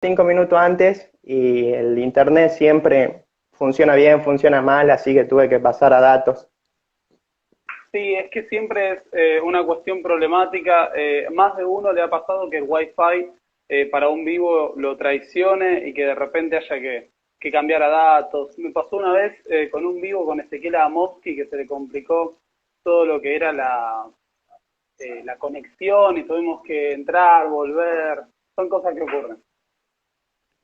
5 minutos antes y el internet siempre funciona bien, funciona mal, así que tuve que pasar a datos. Sí, es que siempre es una cuestión problemática. Más de uno le ha pasado que el Wi-Fi para un vivo lo traicione y que de repente haya que cambiar a datos. Me pasó una vez con un vivo con Ezequiel Adamowski que se le complicó todo lo que era la conexión y tuvimos que entrar, volver. Son cosas que ocurren.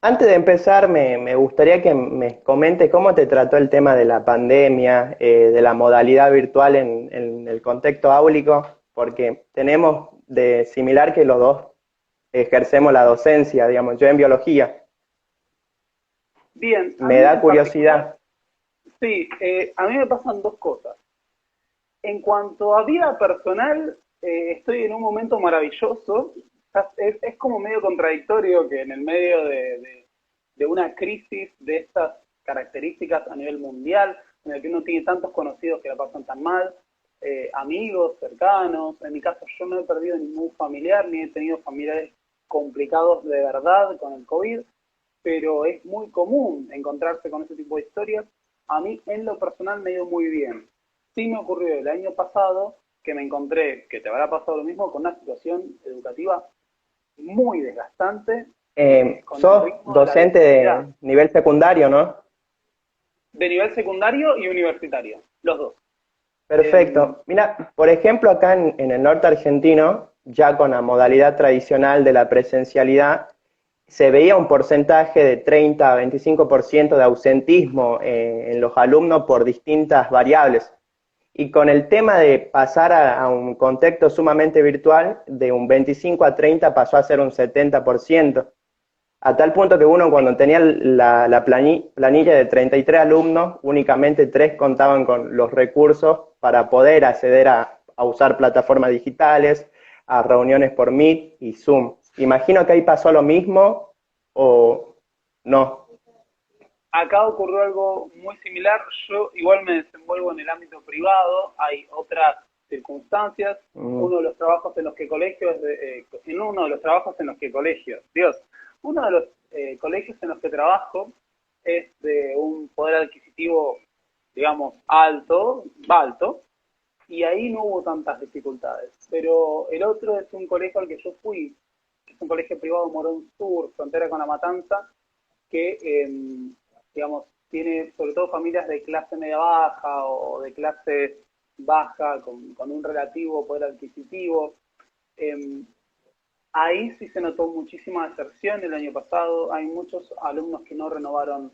Antes de empezar, me gustaría que me comentes cómo te trató el tema de la pandemia, de la modalidad virtual en el contexto áulico, porque tenemos de similar que los dos ejercemos la docencia, digamos, yo en biología. Bien, a Me mí da en particular, curiosidad. sí, a mí me pasan dos cosas. En cuanto a vida personal, estoy en un momento maravilloso. Es como medio contradictorio que en el medio de una crisis de estas características a nivel mundial, en el que uno tiene tantos conocidos que la pasan tan mal, amigos cercanos, en mi caso yo no he perdido ningún familiar, ni he tenido familiares complicados de verdad con el COVID, pero es muy común encontrarse con ese tipo de historias. A mí en lo personal me ha ido muy bien. Sí me ocurrió el año pasado que me encontré, que te habrá pasado lo mismo, con una situación educativa muy desgastante, con el Sos ritmo de la docente virtualidad, de nivel secundario, ¿no? de nivel secundario y universitario, los dos. Eh, Perfecto. Mira, por ejemplo, acá en el norte argentino, ya con la modalidad tradicional de la presencialidad, se veía un porcentaje de 30 a 25% de ausentismo en los alumnos por distintas variables. Y con el tema de pasar a un contexto sumamente virtual, de un 25 a 30 pasó a ser un 70%. A tal punto que uno cuando tenía la planilla de 33 alumnos, únicamente 3 contaban con los recursos para poder acceder a usar plataformas digitales, a reuniones por Meet y Zoom. Imagino que ahí pasó lo mismo o no. Acá ocurrió algo muy similar. Yo igual me desenvuelvo en el ámbito privado, hay otras circunstancias. Mm. Uno de los trabajos en los que colegio es en uno de los trabajos en los que colegio, Dios, uno de los colegios en los que trabajo es de un poder adquisitivo, digamos, alto, y ahí no hubo tantas dificultades. Pero el otro es un colegio al que yo fui, que es un colegio privado Morón Sur, frontera con La Matanza, que, digamos, tiene sobre todo familias de clase media baja o de clase baja con un relativo poder adquisitivo. Eh, Ahí sí se notó muchísima deserción el año pasado. Hay muchos alumnos que no renovaron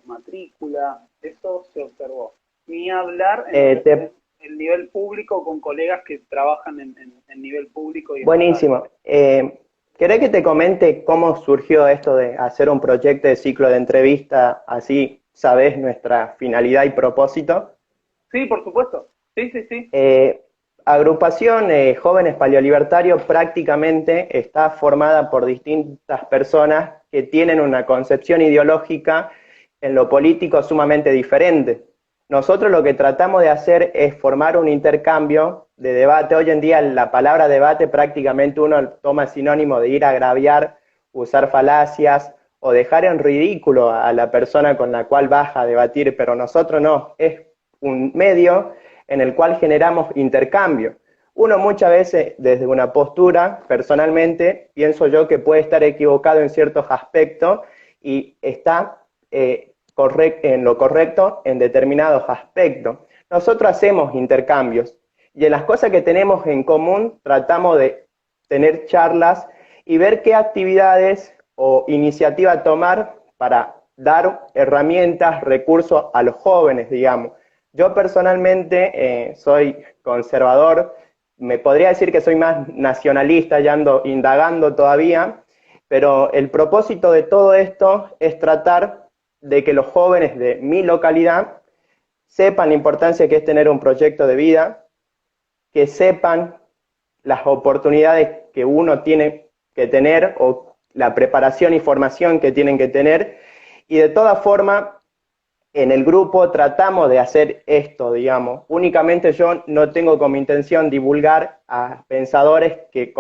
matrícula. Eso se observó. Ni hablar en lo que es Te el nivel público con colegas que trabajan en nivel público y estatal. Buenísimo. ¿Querés que te comente cómo surgió esto de hacer un proyecto de ciclo de entrevista? Así sabes nuestra finalidad y propósito. Sí, por supuesto. Sí, sí, sí. Eh, Agrupación Jóvenes Paleolibertarios prácticamente está formada por distintas personas que tienen una concepción ideológica en lo político sumamente diferente. Nosotros lo que tratamos de hacer es formar un intercambio de debate. Hoy en día la palabra debate prácticamente uno toma sinónimo de ir a agraviar, usar falacias o dejar en ridículo a la persona con la cual vas a debatir, pero nosotros no, es un medio en el cual generamos intercambio. Uno muchas veces desde una postura, personalmente, pienso yo que puede estar equivocado en ciertos aspectos y está en lo correcto en determinados aspectos. Nosotros hacemos intercambios y en las cosas que tenemos en común tratamos de tener charlas y ver qué actividades o iniciativa tomar para dar herramientas, recursos a los jóvenes, digamos. Yo personalmente soy conservador, me podría decir que soy más nacionalista, ya ando indagando todavía, pero el propósito de todo esto es tratar de que los jóvenes de mi localidad sepan la importancia que es tener un proyecto de vida, que sepan las oportunidades que uno tiene que tener o la preparación y formación que tienen que tener y de todas formas en el grupo tratamos de hacer esto, digamos. Únicamente yo no tengo como intención divulgar a pensadores que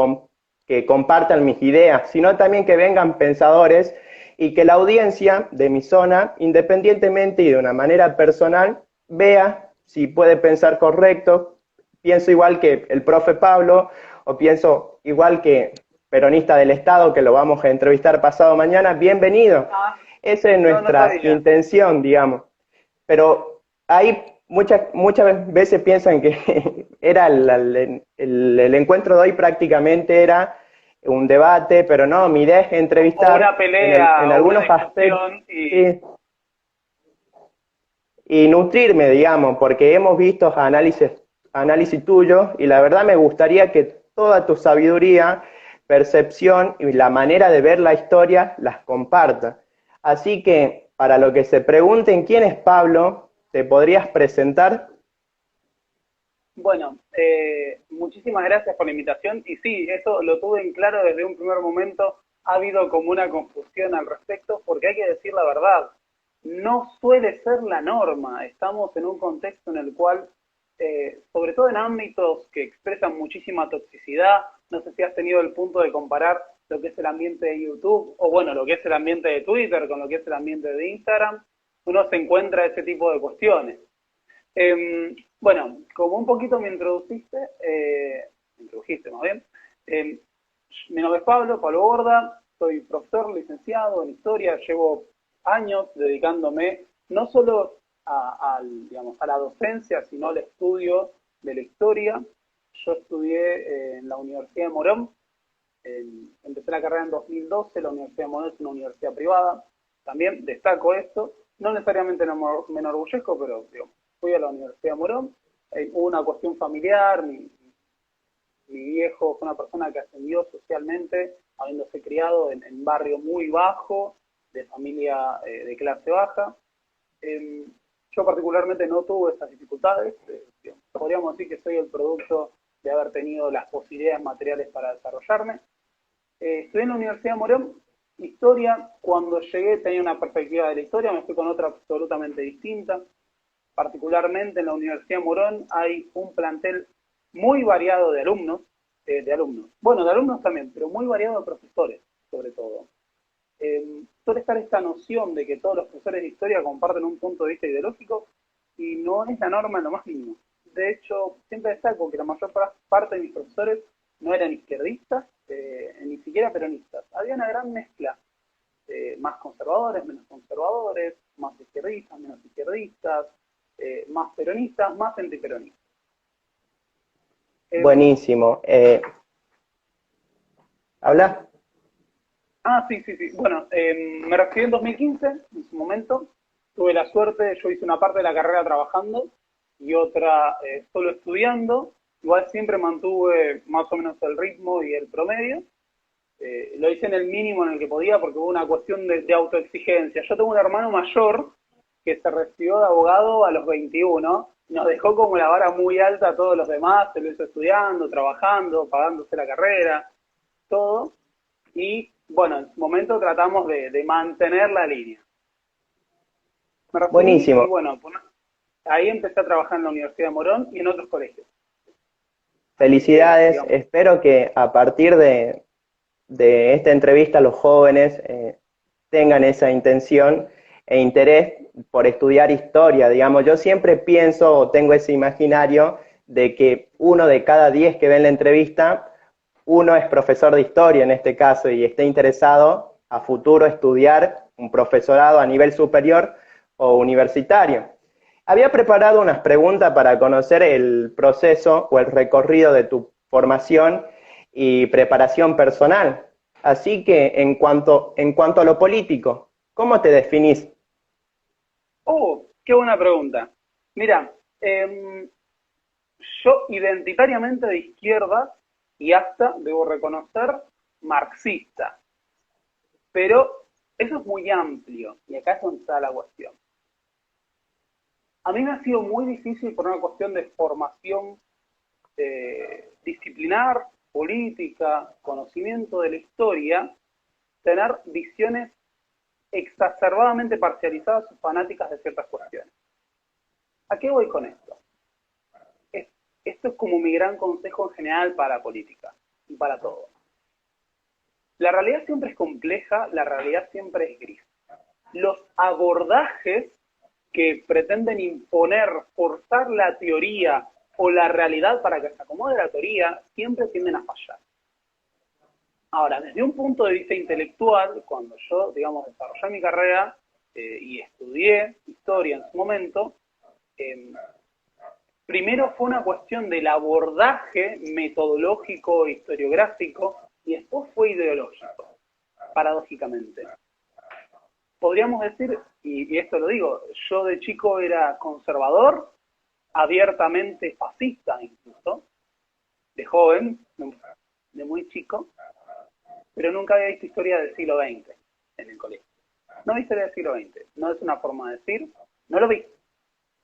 que compartan mis ideas, sino también que vengan pensadores y que la audiencia de mi zona, independientemente y de una manera personal, vea si puede pensar correcto, pienso igual que el profe Pablo, o pienso igual que peronista del Estado, que lo vamos a entrevistar pasado mañana, bienvenido. Ah, Esa es no, no nuestra sabía. intención, digamos. Pero hay muchas veces piensan que era el encuentro de hoy prácticamente era un debate, pero no, mi idea es O una entrevistar en pelea o una algunos aspectos, discusión y sí, y nutrirme, digamos, porque hemos visto análisis tuyos y la verdad me gustaría que toda tu sabiduría, percepción y la manera de ver la historia las compartas. Así que, para lo que se pregunten quién es Pablo, ¿te podrías presentar? bueno, muchísimas gracias por la invitación y sí, eso lo tuve en claro desde un primer momento. Ha habido como una confusión al respecto porque hay que decir la verdad. No suele ser la norma. Estamos en un contexto en el cual, sobre todo en ámbitos que expresan muchísima toxicidad, no sé si has tenido el punto de comparar lo que es el ambiente de YouTube o bueno, lo que es el ambiente de Twitter con lo que es el ambiente de Instagram, uno se encuentra ese tipo de cuestiones. Bueno, como un poquito me introdujiste más bien, eh, mi nombre es Pablo, Pablo Borda, soy profesor licenciado en historia, llevo años dedicándome no solo digamos, a la docencia, sino al estudio de la historia. Yo estudié en la Universidad de Morón, empecé la carrera en 2012, la Universidad de Morón es una universidad privada, también destaco esto, no necesariamente me enorgullezco, pero digamos, fui a la Universidad de Morón, hubo una cuestión familiar, mi viejo fue una persona que ascendió socialmente, habiéndose criado en un barrio muy bajo, de familia de clase baja. Eh, yo particularmente no tuve esas dificultades, podríamos decir que soy el producto de haber tenido las posibilidades materiales para desarrollarme. Estudié en la Universidad de Morón, historia, cuando llegué tenía una perspectiva de la historia, me fui con otra absolutamente distinta. Particularmente en la Universidad de Morón hay un plantel muy variado bueno, de alumnos también, pero muy variado de profesores, sobre todo. Suele estar esta noción de que todos los profesores de historia comparten un punto de vista ideológico y no es la norma en lo más mínimo. De hecho, siempre destaco que la mayor parte de mis profesores no eran izquierdistas, ni siquiera peronistas. Había una gran mezcla, más conservadores, menos conservadores, más izquierdistas, menos izquierdistas, más peronistas, más antiperonistas. Eh, Buenísimo. ¿Habla? sí, sí, sí. Bueno, me recibí en 2015, en su momento. Tuve la suerte, yo hice una parte de la carrera trabajando y otra solo estudiando. Igual siempre mantuve más o menos el ritmo y el promedio. Lo hice en el mínimo en el que podía porque hubo una cuestión de autoexigencia. Yo tengo un hermano mayor que se recibió de abogado a los 21, nos dejó como la vara muy alta a todos los demás, se lo hizo estudiando, trabajando, pagándose la carrera, todo. Y bueno, en su momento tratamos de mantener la línea. Me recibí y Buenísimo. bueno, ahí empecé a trabajar en la Universidad de Morón y en otros colegios. Así que, Felicidades. digamos, Espero que a partir de esta entrevista los jóvenes tengan esa intención e interés por estudiar historia. Digamos, yo siempre pienso o tengo ese imaginario de que uno de cada 10 que ven la entrevista, uno es profesor de historia en este caso y esté interesado a futuro estudiar un profesorado a nivel superior o universitario. Había preparado unas preguntas para conocer el proceso o el recorrido de tu formación y preparación personal. Así que en cuanto a lo político, ¿cómo te definís? qué buena pregunta. Mira, yo identitariamente de izquierda y hasta, debo reconocer, marxista. Pero eso es muy amplio y acá es donde está la cuestión. A mí me ha sido muy difícil por una cuestión de formación disciplinar, política, conocimiento de la historia, tener visiones exacerbadamente parcializadas o fanáticas de ciertas cuestiones. ¿A qué voy con esto? Esto es como mi gran consejo en general para la política y para todo. La realidad siempre es compleja, la realidad siempre es gris. Los abordajes que pretenden imponer, forzar la teoría o la realidad para que se acomode la teoría, siempre tienden a fallar. Ahora, desde un punto de vista intelectual, cuando yo, digamos, desarrollé mi carrera y estudié historia en su momento, primero fue una cuestión del abordaje metodológico, historiográfico, y después fue ideológico, paradójicamente. Podríamos decir, y esto lo digo, yo de chico era conservador, abiertamente fascista incluso, de joven, de muy chico, pero nunca había visto historia del siglo XX en el colegio. No vi historia del siglo XX, no es una forma de decir, no lo vi.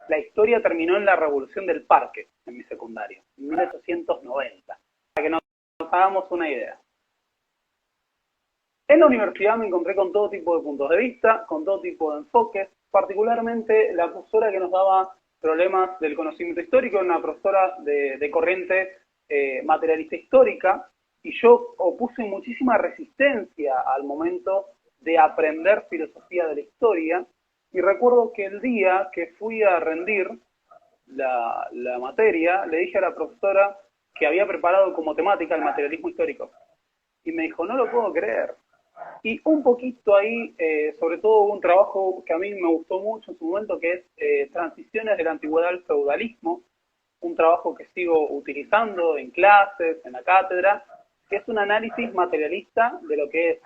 La historia terminó en la Revolución del Parque, en mi secundario, en 1890, para que nos hagamos una idea. En la universidad me encontré con todo tipo de puntos de vista, con todo tipo de enfoques, particularmente la profesora que nos daba problemas del conocimiento histórico, una profesora de corriente materialista histórica, y yo opuse muchísima resistencia al momento de aprender filosofía de la historia, y recuerdo que el día que fui a rendir la materia, le dije a la profesora que había preparado como temática el materialismo histórico, y me dijo, no lo puedo creer. Y un poquito ahí, sobre todo un trabajo que a mí me gustó mucho en su momento, que es Transiciones de la Antigüedad al Feudalismo, un trabajo que sigo utilizando en clases, en la cátedra, que es un análisis materialista de lo que es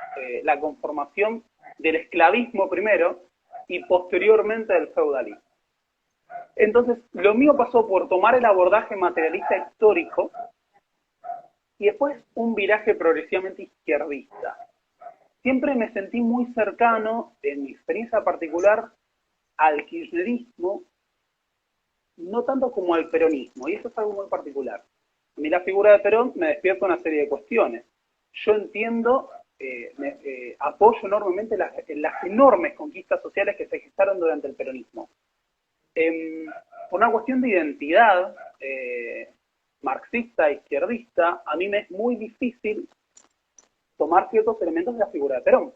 la conformación del esclavismo primero y posteriormente del feudalismo. Entonces, lo mío pasó por tomar el abordaje materialista histórico y después un viraje progresivamente izquierdista. Siempre me sentí muy cercano, en mi experiencia particular, al kirchnerismo, no tanto como al peronismo, y eso es algo muy particular. A mí la figura de Perón me despierta una serie de cuestiones. Yo entiendo, apoyo enormemente las enormes conquistas sociales que se gestaron durante el peronismo. Por una cuestión de identidad marxista, izquierdista, a mí me es muy difícil tomar ciertos elementos de la figura de Perón.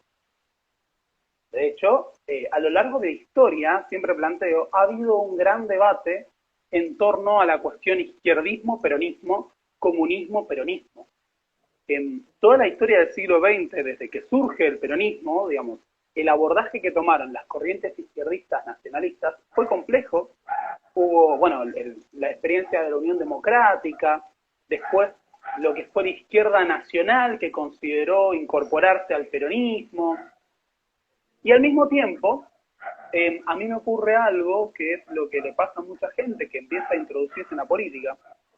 De hecho, a lo largo de la historia, siempre planteo, ha habido un gran debate en torno a la cuestión izquierdismo-peronismo, comunismo-peronismo. En toda la historia del siglo XX, desde que surge el peronismo, digamos, el abordaje que tomaron las corrientes izquierdistas nacionalistas fue complejo. Hubo, bueno, la experiencia de la Unión Democrática, después lo que fue la izquierda nacional, que consideró incorporarse al peronismo. Y al mismo tiempo, a mí me ocurre algo que es lo que le pasa a mucha gente que empieza a introducirse en la política.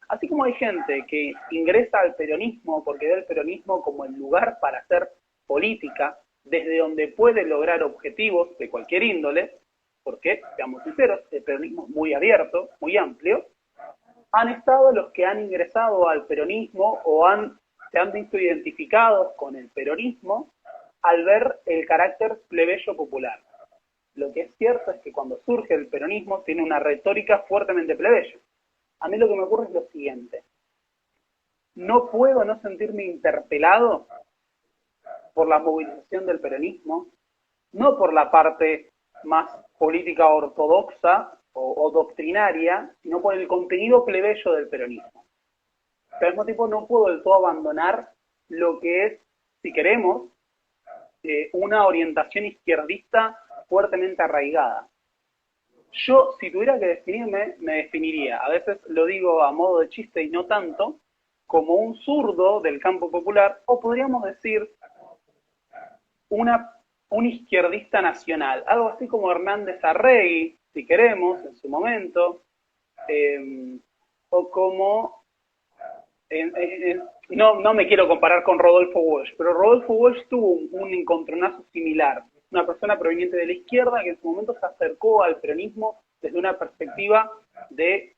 Así como hay gente que ingresa al peronismo porque ve el peronismo como el lugar para hacer política, desde donde puede lograr objetivos de cualquier índole, porque, seamos sinceros, el peronismo es muy abierto, muy amplio, han estado los que han ingresado al peronismo o se han visto identificados con el peronismo al ver el carácter plebeyo popular. Lo que es cierto es que cuando surge el peronismo tiene una retórica fuertemente plebeya. A mí lo que me ocurre es lo siguiente. No puedo no sentirme interpelado por la movilización del peronismo, no por la parte más política ortodoxa o doctrinaria, sino por el contenido plebeyo del peronismo. Pero al mismo tiempo no puedo del todo abandonar lo que es, si queremos, una orientación izquierdista fuertemente arraigada. Yo, si tuviera que definirme, me definiría, a veces lo digo a modo de chiste y no tanto, como un zurdo del campo popular, o podríamos decir un izquierdista nacional, algo así como Hernández Arregui, si queremos, en su momento, o como, no me quiero comparar con Rodolfo Walsh, pero Rodolfo Walsh tuvo un encontronazo similar, una persona proveniente de la izquierda que en su momento se acercó al peronismo desde una perspectiva de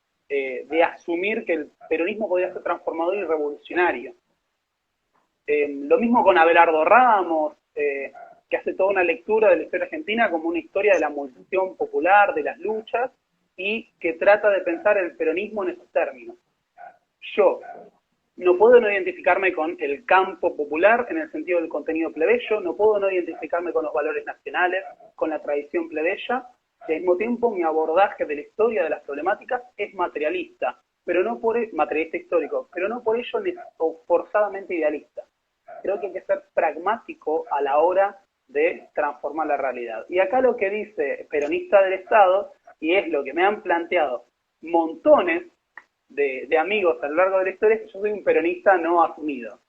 asumir que el peronismo podía ser transformador y revolucionario. Lo mismo con Abelardo Ramos, que hace toda una lectura de la historia argentina como una historia de la movilización popular, de las luchas, y que trata de pensar el peronismo en esos términos. Yo, No puedo no identificarme con el campo popular en el sentido del contenido plebeyo, no puedo no identificarme con los valores nacionales, con la tradición plebeya, y al mismo tiempo mi abordaje de la historia de las problemáticas es materialista, pero no por materialista histórico, pero no por ello forzadamente idealista. Creo que hay que ser pragmático a la hora de transformar la realidad. Y acá lo que dice peronista del Estado, y es lo que me han planteado montones de amigos a lo largo de la historia, es que yo soy un peronista no asumido.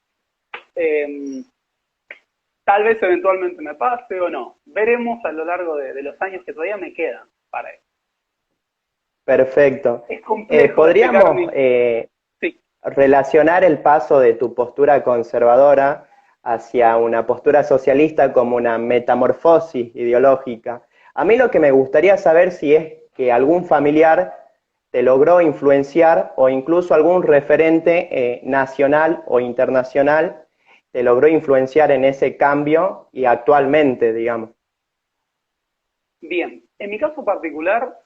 Tal vez eventualmente me pase o no. Veremos a lo largo de los años que todavía me quedan para eso. Perfecto. Es complejo ¿Podríamos sí. relacionar el paso de tu postura conservadora hacia una postura socialista como una metamorfosis ideológica? A mí lo que me gustaría saber si es que algún familiar te logró influenciar o incluso algún referente nacional o internacional te logró influenciar en ese cambio y actualmente, digamos. Bien, en mi caso particular,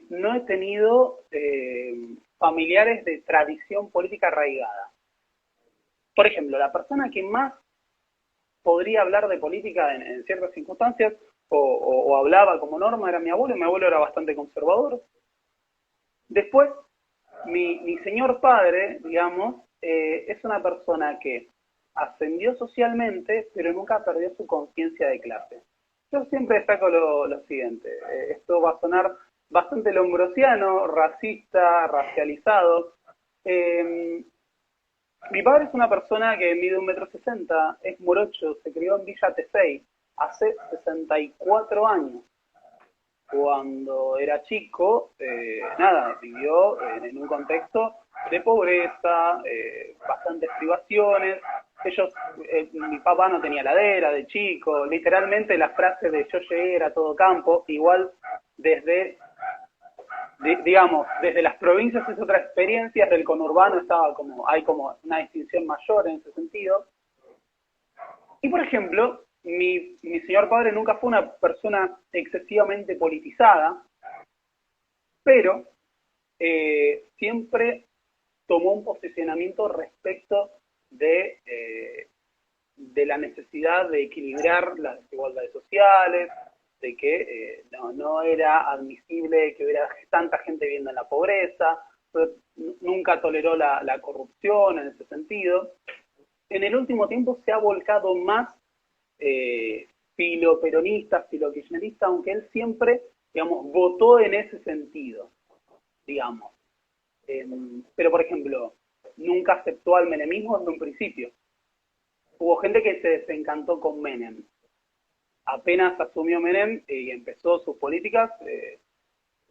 no he tenido familiares de tradición política arraigada. Por ejemplo, la persona que más podría hablar de política en ciertas circunstancias o hablaba como norma era mi abuelo era bastante conservador. Después, mi señor padre, digamos, es una persona que ascendió socialmente, pero nunca perdió su conciencia de clase. Yo siempre destaco lo siguiente, esto va a sonar bastante lombrosiano, racista, racializado. Mi padre es una persona que mide 1,60 m, es morocho, se crió en Villa Tesey hace 64 años. Cuando era chico, vivió en un contexto de pobreza, bastantes privaciones. Mi papá no tenía heladera de chico, literalmente la frase de yo llegué era todo campo, igual desde las provincias es otra experiencia, del conurbano hay como una distinción mayor en ese sentido. Y por ejemplo, mi señor padre nunca fue una persona excesivamente politizada, pero siempre tomó un posicionamiento respecto de la necesidad de equilibrar las desigualdades sociales, de que no era admisible que hubiera tanta gente viviendo en la pobreza, nunca toleró la corrupción en ese sentido. En el último tiempo se ha volcado más filo-peronista, filo-kirchnerista, aunque él siempre, digamos, votó en ese sentido, digamos. Pero, por ejemplo, nunca aceptó al menemismo desde un principio. Hubo gente que se desencantó con Menem. Apenas asumió Menem y empezó sus políticas,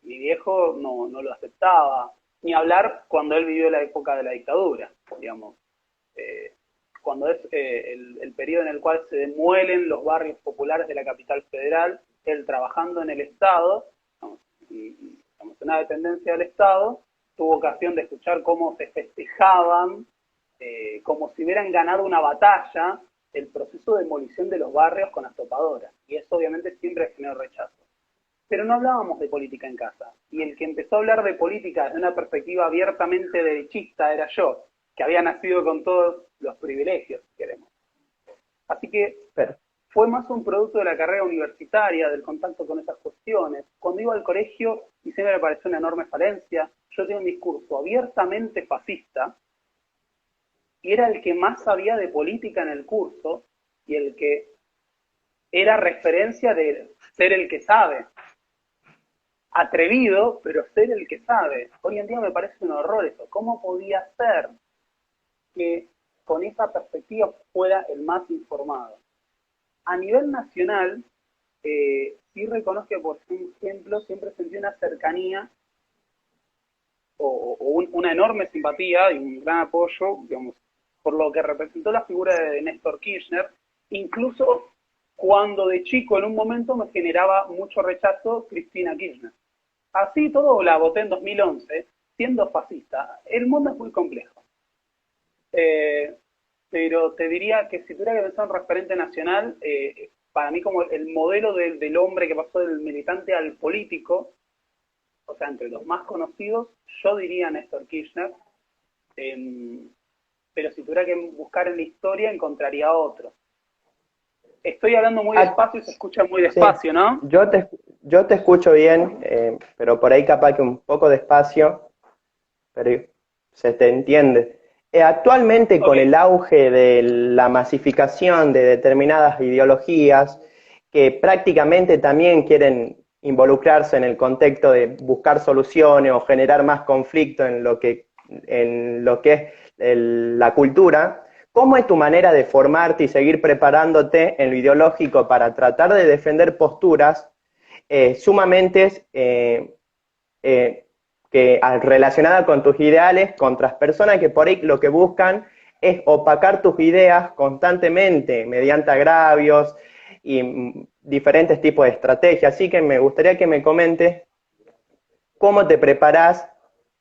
mi viejo no lo aceptaba. Ni hablar cuando él vivió la época de la dictadura, digamos. Cuando es el periodo en el cual se demuelen los barrios populares de la capital federal, él trabajando en el Estado, en una dependencia del Estado, tuvo ocasión de escuchar cómo se festejaban, como si hubieran ganado una batalla, el proceso de demolición de los barrios con las topadoras. Y eso obviamente siempre generó rechazo. Pero no hablábamos de política en casa. Y el que empezó a hablar de política desde una perspectiva abiertamente derechista era yo, que había nacido con todos los privilegios, si queremos. Así que fue más un producto de la carrera universitaria, del contacto con esas cuestiones. Cuando iba al colegio, y siempre me pareció una enorme falencia, yo tenía un discurso abiertamente fascista, y era el que más sabía de política en el curso, y el que era referencia de ser el que sabe. Atrevido, pero ser el que sabe. Hoy en día me parece un horror eso. ¿Cómo podía ser que con esa perspectiva fuera el más informado? A nivel nacional, sí reconozco que, por ejemplo, siempre sentí una cercanía o una enorme simpatía y un gran apoyo, digamos, por lo que representó la figura de Néstor Kirchner, incluso cuando de chico en un momento me generaba mucho rechazo Cristina Kirchner. Así todo la voté en 2011, siendo fascista. El mundo es muy complejo. Pero te diría que si tuviera que pensar en un referente nacional, para mí como el modelo del hombre que pasó del militante al político, o sea, entre los más conocidos, yo diría Néstor Kirchner. pero si tuviera que buscar en la historia encontraría otro. Estoy hablando muy despacio y se escucha muy despacio, sí, ¿no? yo te escucho bien, pero por ahí capaz que un poco despacio, pero se te entiende. Actualmente Ok. con el auge de la masificación de determinadas ideologías que prácticamente también quieren involucrarse en el contexto de buscar soluciones o generar más conflicto en lo que es la cultura, ¿cómo es tu manera de formarte y seguir preparándote en lo ideológico para tratar de defender posturas sumamente eh, relacionadas con tus ideales, contra personas que por ahí lo que buscan es opacar tus ideas constantemente mediante agravios y diferentes tipos de estrategias? Así que me gustaría que me comentes cómo te preparás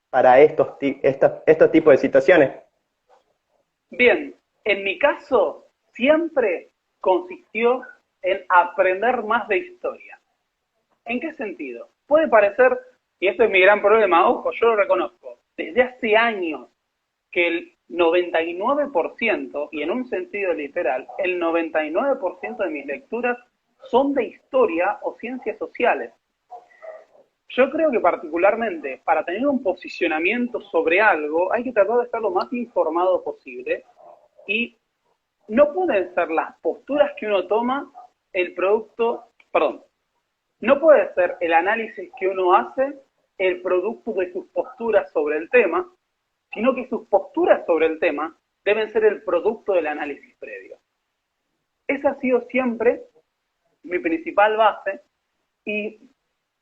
para estos tipos de situaciones. Bien, en mi caso siempre consistió en aprender más de historia. ¿En qué sentido? Puede parecer, y esto es mi gran problema, ojo, yo lo reconozco, desde hace años que el 99%, y en un sentido literal, el 99% de mis lecturas son de historia o ciencias sociales. Yo creo que particularmente para tener un posicionamiento sobre algo hay que tratar de estar lo más informado posible y no pueden ser las posturas que uno toma el producto, perdón, no puede ser el análisis que uno hace el producto de sus posturas sobre el tema, sino que sus posturas sobre el tema deben ser el producto del análisis previo. Esa ha sido siempre mi principal base y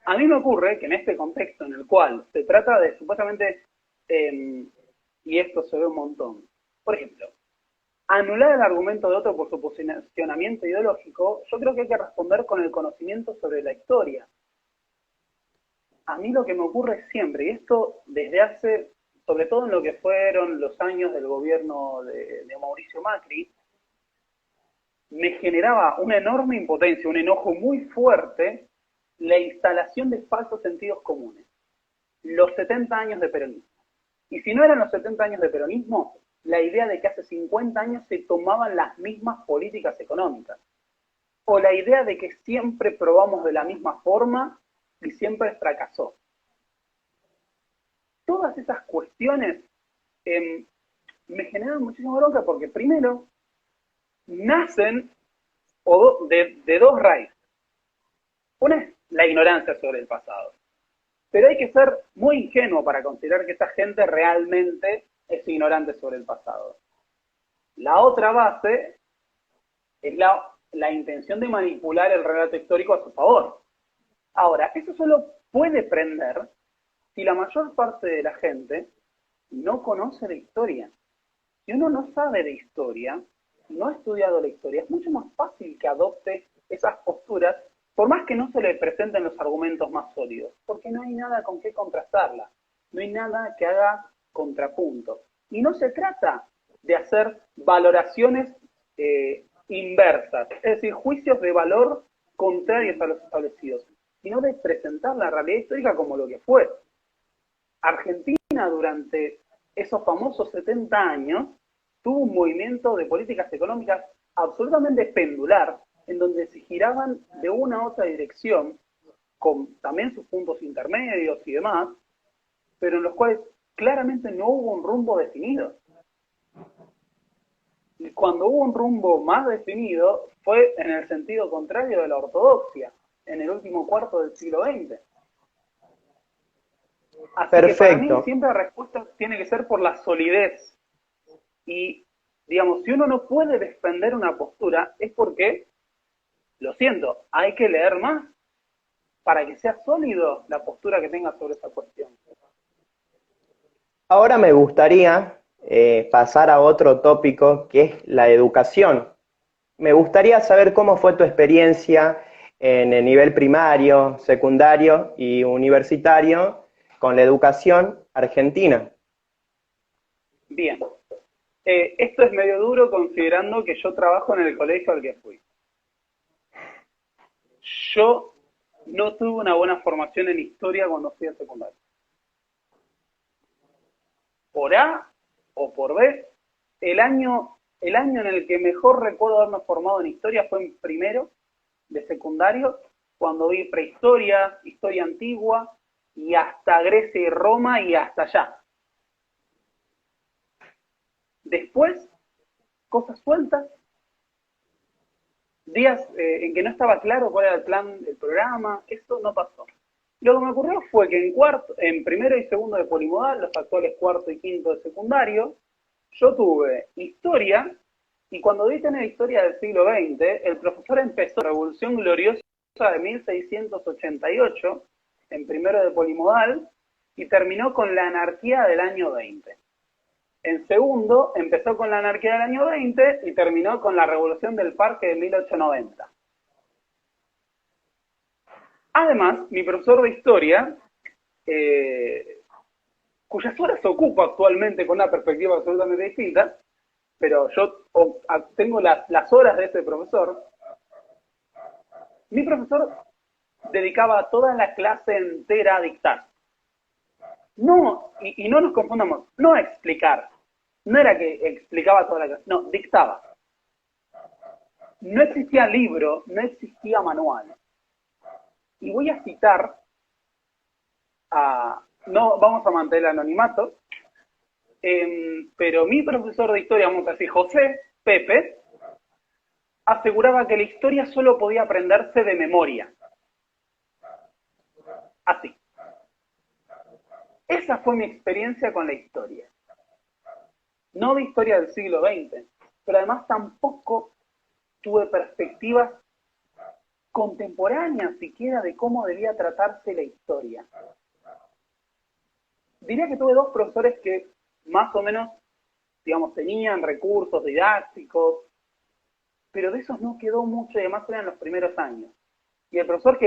a mí me ocurre que en este contexto en el cual se trata de supuestamente, y esto se ve un montón, por ejemplo, anular el argumento de otro por su posicionamiento ideológico, yo creo que hay que responder con el conocimiento sobre la historia. A mí lo que me ocurre siempre, y esto desde hace, sobre todo en lo que fueron los años del gobierno de Mauricio Macri, me generaba una enorme impotencia, un enojo muy fuerte, la instalación de falsos sentidos comunes. Los 70 años de peronismo. Y si no eran los 70 años de peronismo, la idea de que hace 50 años se tomaban las mismas políticas económicas. O la idea de que siempre probamos de la misma forma y siempre fracasó. Todas esas cuestiones me generan muchísima bronca porque primero nacen de dos raíces. Una es la ignorancia sobre el pasado. Pero hay que ser muy ingenuo para considerar que esta gente realmente es ignorante sobre el pasado. La otra base es la intención de manipular el relato histórico a su favor. Ahora, eso solo puede prender si la mayor parte de la gente no conoce de historia. Si uno no sabe de historia, no ha estudiado la historia, es mucho más fácil que adopte esas posturas, por más que no se le presenten los argumentos más sólidos, porque no hay nada con qué contrastarla, no hay nada que haga contrapunto. Y no se trata de hacer valoraciones inversas, es decir, juicios de valor contrarios a los establecidos, sino de presentar la realidad histórica como lo que fue. Argentina durante esos famosos 70 años tuvo un movimiento de políticas económicas absolutamente pendular, en donde se giraban de una a otra dirección, con también sus puntos intermedios y demás, pero en los cuales claramente no hubo un rumbo definido. Y cuando hubo un rumbo más definido fue en el sentido contrario de la ortodoxia, en el último cuarto del siglo XX. Así que para mí Perfecto. siempre la respuesta tiene que ser por la solidez. Y, digamos, si uno no puede defender una postura es porque, lo siento, hay que leer más para que sea sólido la postura que tenga sobre esa cuestión. Ahora me gustaría pasar a otro tópico que es la educación. Me gustaría saber cómo fue tu experiencia en el nivel primario, secundario y universitario con la educación argentina. Bien, esto es medio duro considerando que yo trabajo en el colegio al que fui. Yo no tuve una buena formación en historia cuando fui al secundario. Por A o por B, el año en el que mejor recuerdo haberme formado en historia fue en primero de secundario, cuando vi prehistoria, historia antigua, y hasta Grecia y Roma y hasta allá. Después, cosas sueltas, días en que no estaba claro cuál era el plan del programa, eso no pasó. Lo que me ocurrió fue que en primero y segundo de polimodal, los actuales cuarto y quinto de secundario, yo tuve historia, y cuando di tener historia del siglo XX, el profesor empezó la Revolución Gloriosa de 1688, en primero de polimodal, y terminó con la anarquía del año 20. En segundo, empezó con la anarquía del año 20 y terminó con la Revolución del Parque de 1890. Además, mi profesor de historia, cuyas horas se ocupa actualmente con una perspectiva absolutamente distinta, pero yo tengo las horas de ese profesor, mi profesor dedicaba toda la clase entera a dictar. No, y no nos confundamos, no a explicar. No era que explicaba toda la clase, no, dictaba. No existía libro, no existía manual. Y voy a citar no vamos a mantener el anonimato, pero mi profesor de historia, vamos a decir José, Pepe, aseguraba que la historia solo podía aprenderse de memoria. Así. Esa fue mi experiencia con la historia. No de historia del siglo XX, pero además tampoco tuve perspectivas contemporáneas siquiera de cómo debía tratarse la historia. Diría que tuve dos profesores que más o menos, digamos, tenían recursos didácticos, pero de esos no quedó mucho y además eran los primeros años. Y el profesor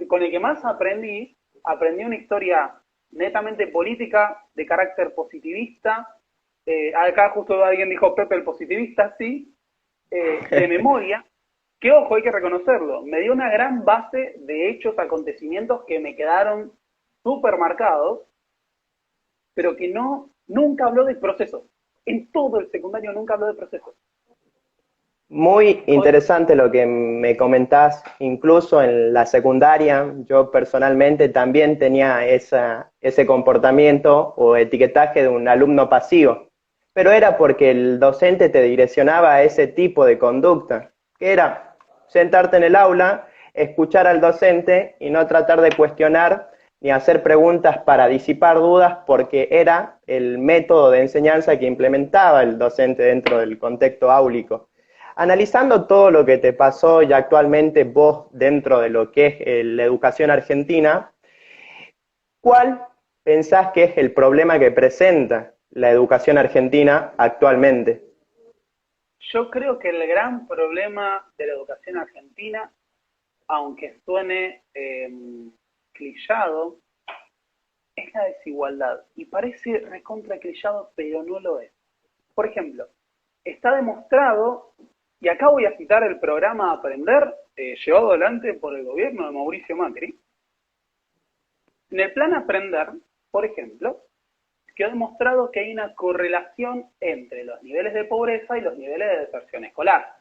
con el que más aprendí una historia netamente política, de carácter positivista. Acá justo alguien dijo Pepe el positivista, sí, de memoria, que ojo, hay que reconocerlo, me dio una gran base de hechos, acontecimientos que me quedaron súper marcados, pero que nunca habló de procesos. En todo el secundario nunca habló de procesos. Muy interesante lo que me comentás, incluso en la secundaria, yo personalmente también tenía ese comportamiento o etiquetaje de un alumno pasivo, pero era porque el docente te direccionaba a ese tipo de conducta, que era sentarte en el aula, escuchar al docente y no tratar de cuestionar ni hacer preguntas para disipar dudas, porque era el método de enseñanza que implementaba el docente dentro del contexto áulico. Analizando todo lo que te pasó y actualmente vos dentro de lo que es la educación argentina, ¿cuál pensás que es el problema que presenta la educación argentina actualmente? Yo creo que el gran problema de la educación argentina, aunque suene clichado, es la desigualdad. Y parece recontra clichado, pero no lo es. Por ejemplo, está demostrado, y acá voy a citar el programa Aprender, llevado adelante por el gobierno de Mauricio Macri. En el plan Aprender, por ejemplo, quedó demostrado que hay una correlación entre los niveles de pobreza y los niveles de deserción escolar.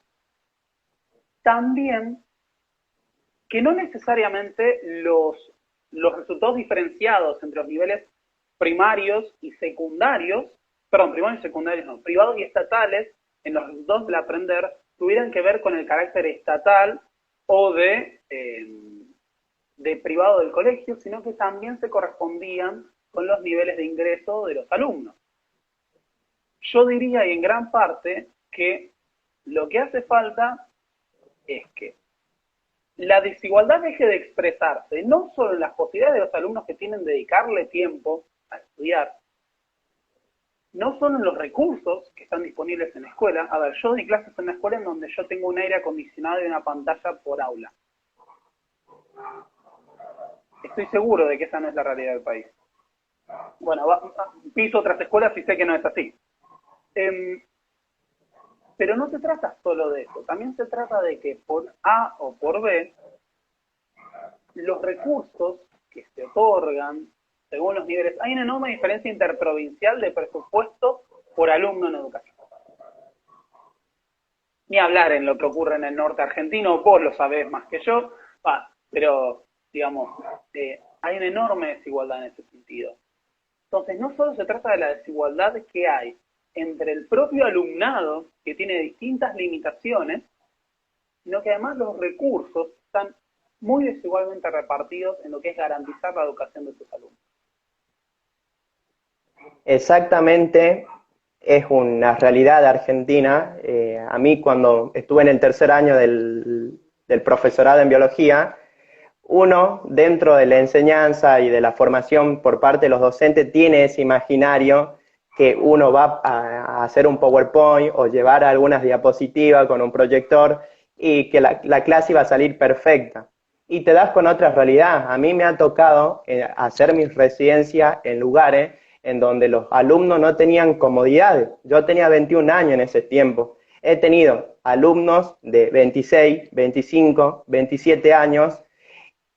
También que no necesariamente los resultados diferenciados entre los niveles primarios y secundarios, primarios y secundarios no, privados y estatales, en los resultados del Aprender, tuvieran que ver con el carácter estatal o de privado del colegio, sino que también se correspondían con los niveles de ingreso de los alumnos. Yo diría, y en gran parte, que lo que hace falta es que la desigualdad deje de expresarse, no solo en las posibilidades de los alumnos que tienen de dedicarle tiempo a estudiar, no solo en los recursos que están disponibles en la escuela. A ver, yo doy clases en una escuela en donde yo tengo un aire acondicionado y una pantalla por aula. Estoy seguro de que esa no es la realidad del país. Bueno, piso otras escuelas y sé que no es así. Pero no se trata solo de eso, también se trata de que por A o por B, los recursos que se otorgan según los niveles, hay una enorme diferencia interprovincial de presupuesto por alumno en educación. Ni hablar en lo que ocurre en el norte argentino, vos lo sabés más que yo, pero digamos, hay una enorme desigualdad en ese sentido. Entonces, no solo se trata de la desigualdad que hay entre el propio alumnado, que tiene distintas limitaciones, sino que además los recursos están muy desigualmente repartidos en lo que es garantizar la educación de sus alumnos. Exactamente, es una realidad de Argentina. A mí cuando estuve en el tercer año del profesorado en biología, uno dentro de la enseñanza y de la formación por parte de los docentes tiene ese imaginario que uno va a hacer un PowerPoint o llevar algunas diapositivas con un proyector y que la clase iba a salir perfecta. Y te das con otra realidad. A mí me ha tocado hacer mis residencias en lugares en donde los alumnos no tenían comodidades. Yo tenía 21 años en ese tiempo. He tenido alumnos de 26, 25, 27 años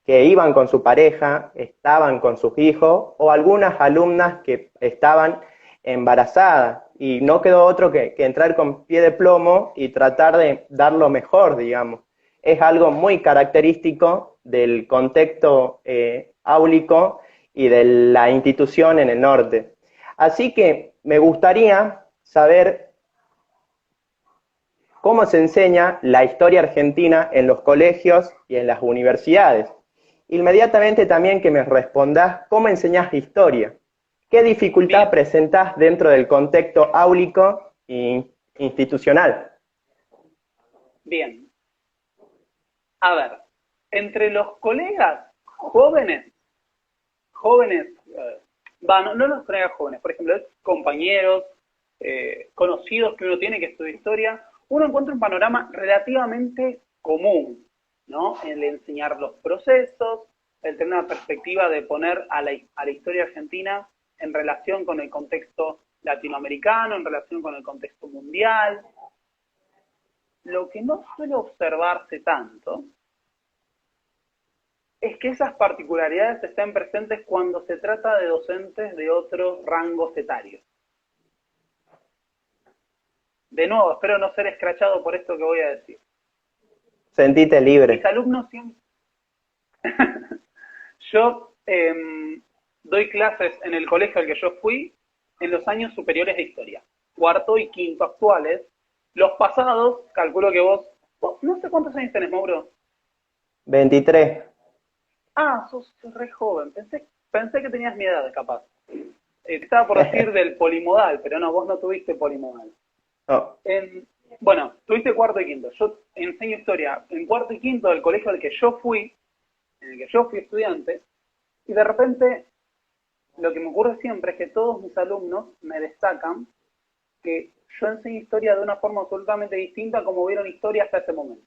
que iban con su pareja, estaban con sus hijos, o algunas alumnas que estaban embarazadas, y no quedó otro que entrar con pie de plomo y tratar de dar lo mejor, digamos. Es algo muy característico del contexto áulico y de la institución en el norte. Así que me gustaría saber cómo se enseña la historia argentina en los colegios y en las universidades. Inmediatamente también que me respondas cómo enseñás historia. ¿Qué dificultad presentás dentro del contexto áulico e institucional? Bien. A ver, entre los colegas jóvenes, no los colegas jóvenes, por ejemplo, compañeros, conocidos que uno tiene que estudia historia, uno encuentra un panorama relativamente común, ¿no? El enseñar los procesos, el tener una perspectiva de poner a la historia argentina en relación con el contexto latinoamericano, en relación con el contexto mundial. Lo que no suele observarse tanto es que esas particularidades estén presentes cuando se trata de docentes de otros rangos etarios. De nuevo, espero no ser escrachado por esto que voy a decir. Sentite libre. Mis alumnos siempre... Yo doy clases en el colegio al que yo fui en los años superiores de historia, cuarto y quinto actuales. Los pasados, calculo que vos no sé cuántos años tenés, Mauro. 23. Ah, sos re joven. Pensé que tenías mi edad, capaz. Estaba por decir del polimodal, pero no, vos no tuviste polimodal. Oh. Bueno, tuviste cuarto y quinto. Yo enseño historia en cuarto y quinto del colegio al que yo fui, en el que yo fui estudiante, y de repente lo que me ocurre siempre es que todos mis alumnos me destacan que yo enseño historia de una forma absolutamente distinta a como vieron historia hasta ese momento.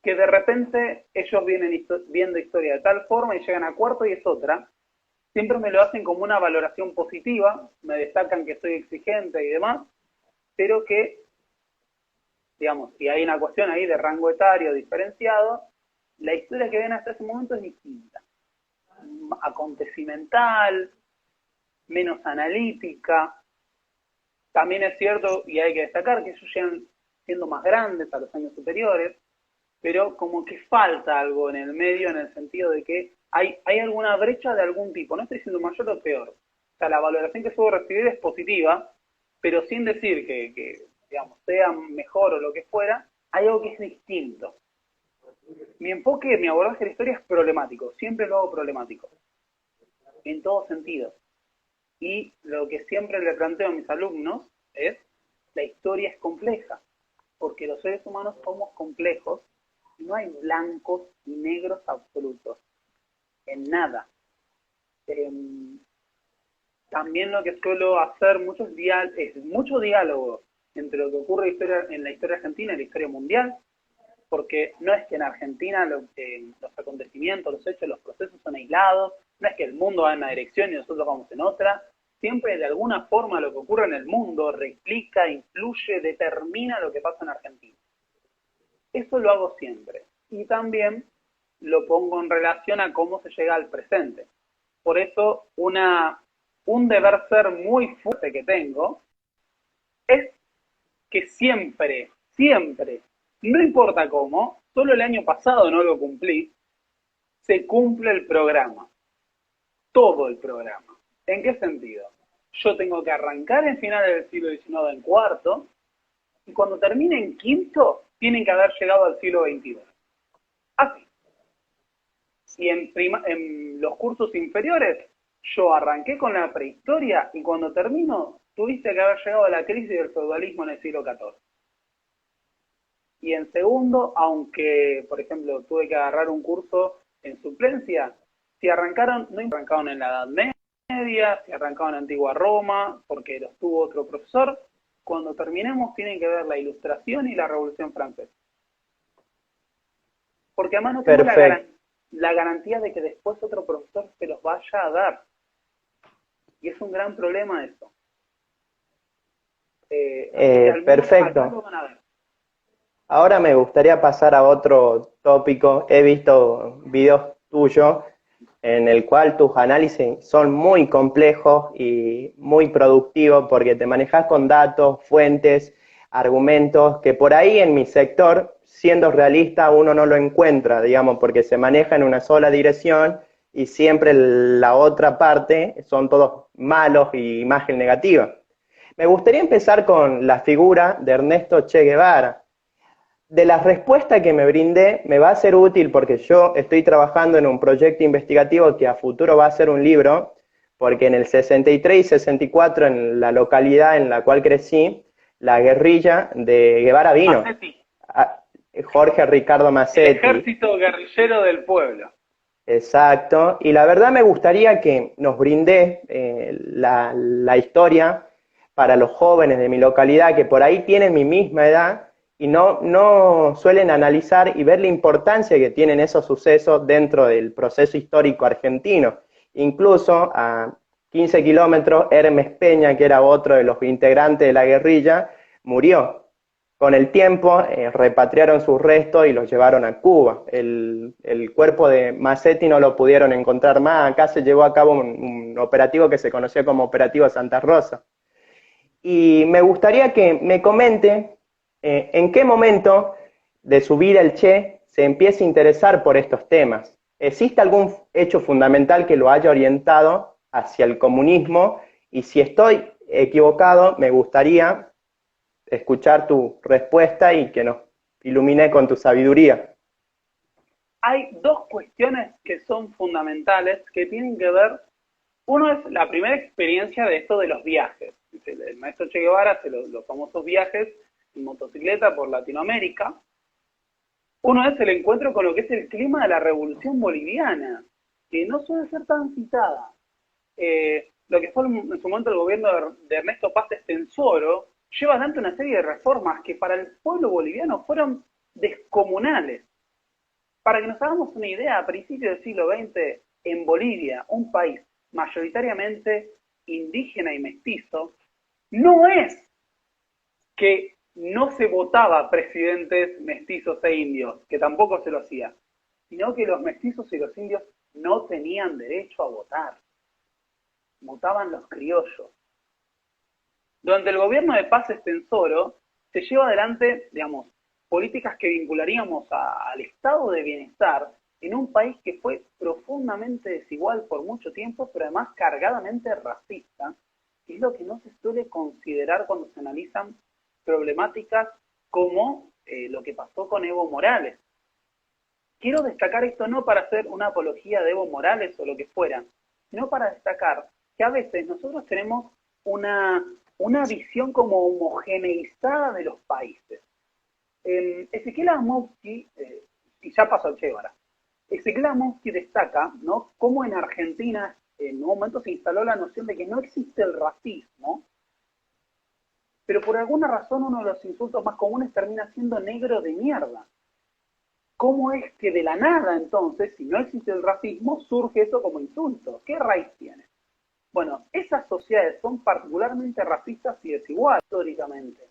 Que de repente ellos vienen viendo historia de tal forma y llegan a cuarto y es otra. Siempre me lo hacen como una valoración positiva, me destacan que soy exigente y demás, pero que, digamos, si hay una cuestión ahí de rango etario diferenciado, la historia que ven hasta ese momento es distinta. Acontecimental, menos analítica. También es cierto, y hay que destacar, que ellos llegan siendo más grandes a los años superiores, pero como que falta algo en el medio en el sentido de que hay alguna brecha de algún tipo. No estoy diciendo mayor o peor. O sea, la valoración que suelo recibir es positiva, pero sin decir que digamos, sea mejor o lo que fuera, hay algo que es distinto. Mi enfoque, mi abordaje de la historia es problemático. Siempre lo hago problemático. En todo sentido. Y lo que siempre le planteo a mis alumnos es, la historia es compleja. Porque los seres humanos somos complejos. No hay blancos y negros absolutos, en nada. También lo que suelo hacer es mucho diálogo entre lo que ocurre en la historia argentina y la historia mundial, porque no es que en Argentina los acontecimientos, los hechos, los procesos son aislados, no es que el mundo va en una dirección y nosotros vamos en otra. Siempre de alguna forma lo que ocurre en el mundo replica, influye, determina lo que pasa en Argentina. Eso lo hago siempre. Y también lo pongo en relación a cómo se llega al presente. Por eso, una un deber ser muy fuerte que tengo es que siempre, siempre, no importa cómo, solo el año pasado no lo cumplí, se cumple el programa, todo el programa. ¿En qué sentido? Yo tengo que arrancar en finales del siglo XIX en cuarto, y cuando termine en quinto, tienen que haber llegado al siglo XXII. Así. Y en los cursos inferiores, yo arranqué con la prehistoria y cuando termino, tuviste que haber llegado a la crisis del feudalismo en el siglo XIV. Y en segundo, aunque, por ejemplo, tuve que agarrar un curso en suplencia, si arrancaron, no arrancaron en la Edad Media, si arrancaron en Antigua Roma, porque los tuvo otro profesor, cuando terminemos tienen que ver la Ilustración y la Revolución Francesa. Porque además no tengo la garantía de que después otro profesor se los vaya a dar. Y es un gran problema eso. Perfecto. Lo van a ver. Ahora me gustaría pasar a otro tópico. He visto videos tuyos en el cual tus análisis son muy complejos y muy productivos porque te manejas con datos, fuentes, argumentos, que por ahí en mi sector, siendo realista, uno no lo encuentra, digamos, porque se maneja en una sola dirección y siempre la otra parte son todos malos y imagen negativa. Me gustaría empezar con la figura de Ernesto Che Guevara. De la respuesta que me brindé, me va a ser útil porque yo estoy trabajando en un proyecto investigativo que a futuro va a ser un libro, porque en el 63 y 64, en la localidad en la cual crecí, la guerrilla de Guevara vino. Jorge Ricardo Massetti. El ejército guerrillero del pueblo. Exacto, y la verdad me gustaría que nos brinde la historia para los jóvenes de mi localidad que por ahí tienen mi misma edad y no suelen analizar y ver la importancia que tienen esos sucesos dentro del proceso histórico argentino. Incluso a 15 kilómetros, Hermes Peña, que era otro de los integrantes de la guerrilla, murió. Con el tiempo repatriaron sus restos y los llevaron a Cuba. El cuerpo de Massetti no lo pudieron encontrar más. Acá se llevó a cabo un operativo que se conoció como Operativo Santa Rosa. Y me gustaría que me comente en qué momento de su vida el Che se empieza a interesar por estos temas. ¿Existe algún hecho fundamental que lo haya orientado hacia el comunismo? Y si estoy equivocado, me gustaría escuchar tu respuesta y que nos ilumine con tu sabiduría. Hay dos cuestiones que son fundamentales que tienen que ver. Uno es la primera experiencia de esto de los viajes. El maestro Che Guevara hace los famosos viajes en motocicleta por Latinoamérica. Uno es el encuentro con lo que es el clima de la Revolución Boliviana, que no suele ser tan citada. Lo que fue en su momento el gobierno de Ernesto Paz Estenssoro lleva adelante una serie de reformas que para el pueblo boliviano fueron descomunales. Para que nos hagamos una idea, a principios del siglo XX, en Bolivia, un país mayoritariamente indígena y mestizo, no es que no se votaba presidentes mestizos e indios, que tampoco se lo hacía, sino que los mestizos y los indios no tenían derecho a votar. Votaban los criollos. Durante el gobierno de Paz Estenssoro se lleva adelante, digamos, políticas que vincularíamos al estado de bienestar en un país que fue profundamente desigual por mucho tiempo, pero además cargadamente racista, que es lo que no se suele considerar cuando se analizan problemáticas como lo que pasó con Evo Morales. Quiero destacar esto no para hacer una apología de Evo Morales o lo que fuera, sino para destacar que a veces nosotros tenemos una visión como homogeneizada de los países. Ezequiel Amowsky, y ya pasó el Che Guevara, Ezequiel Amowsky destaca, ¿no?, cómo en Argentina en un momento se instaló la noción de que no existe el racismo, pero por alguna razón uno de los insultos más comunes termina siendo negro de mierda. ¿Cómo es que de la nada entonces, si no existe el racismo, surge eso como insulto? ¿Qué raíz tiene? Bueno, esas sociedades son particularmente racistas y desiguales históricamente.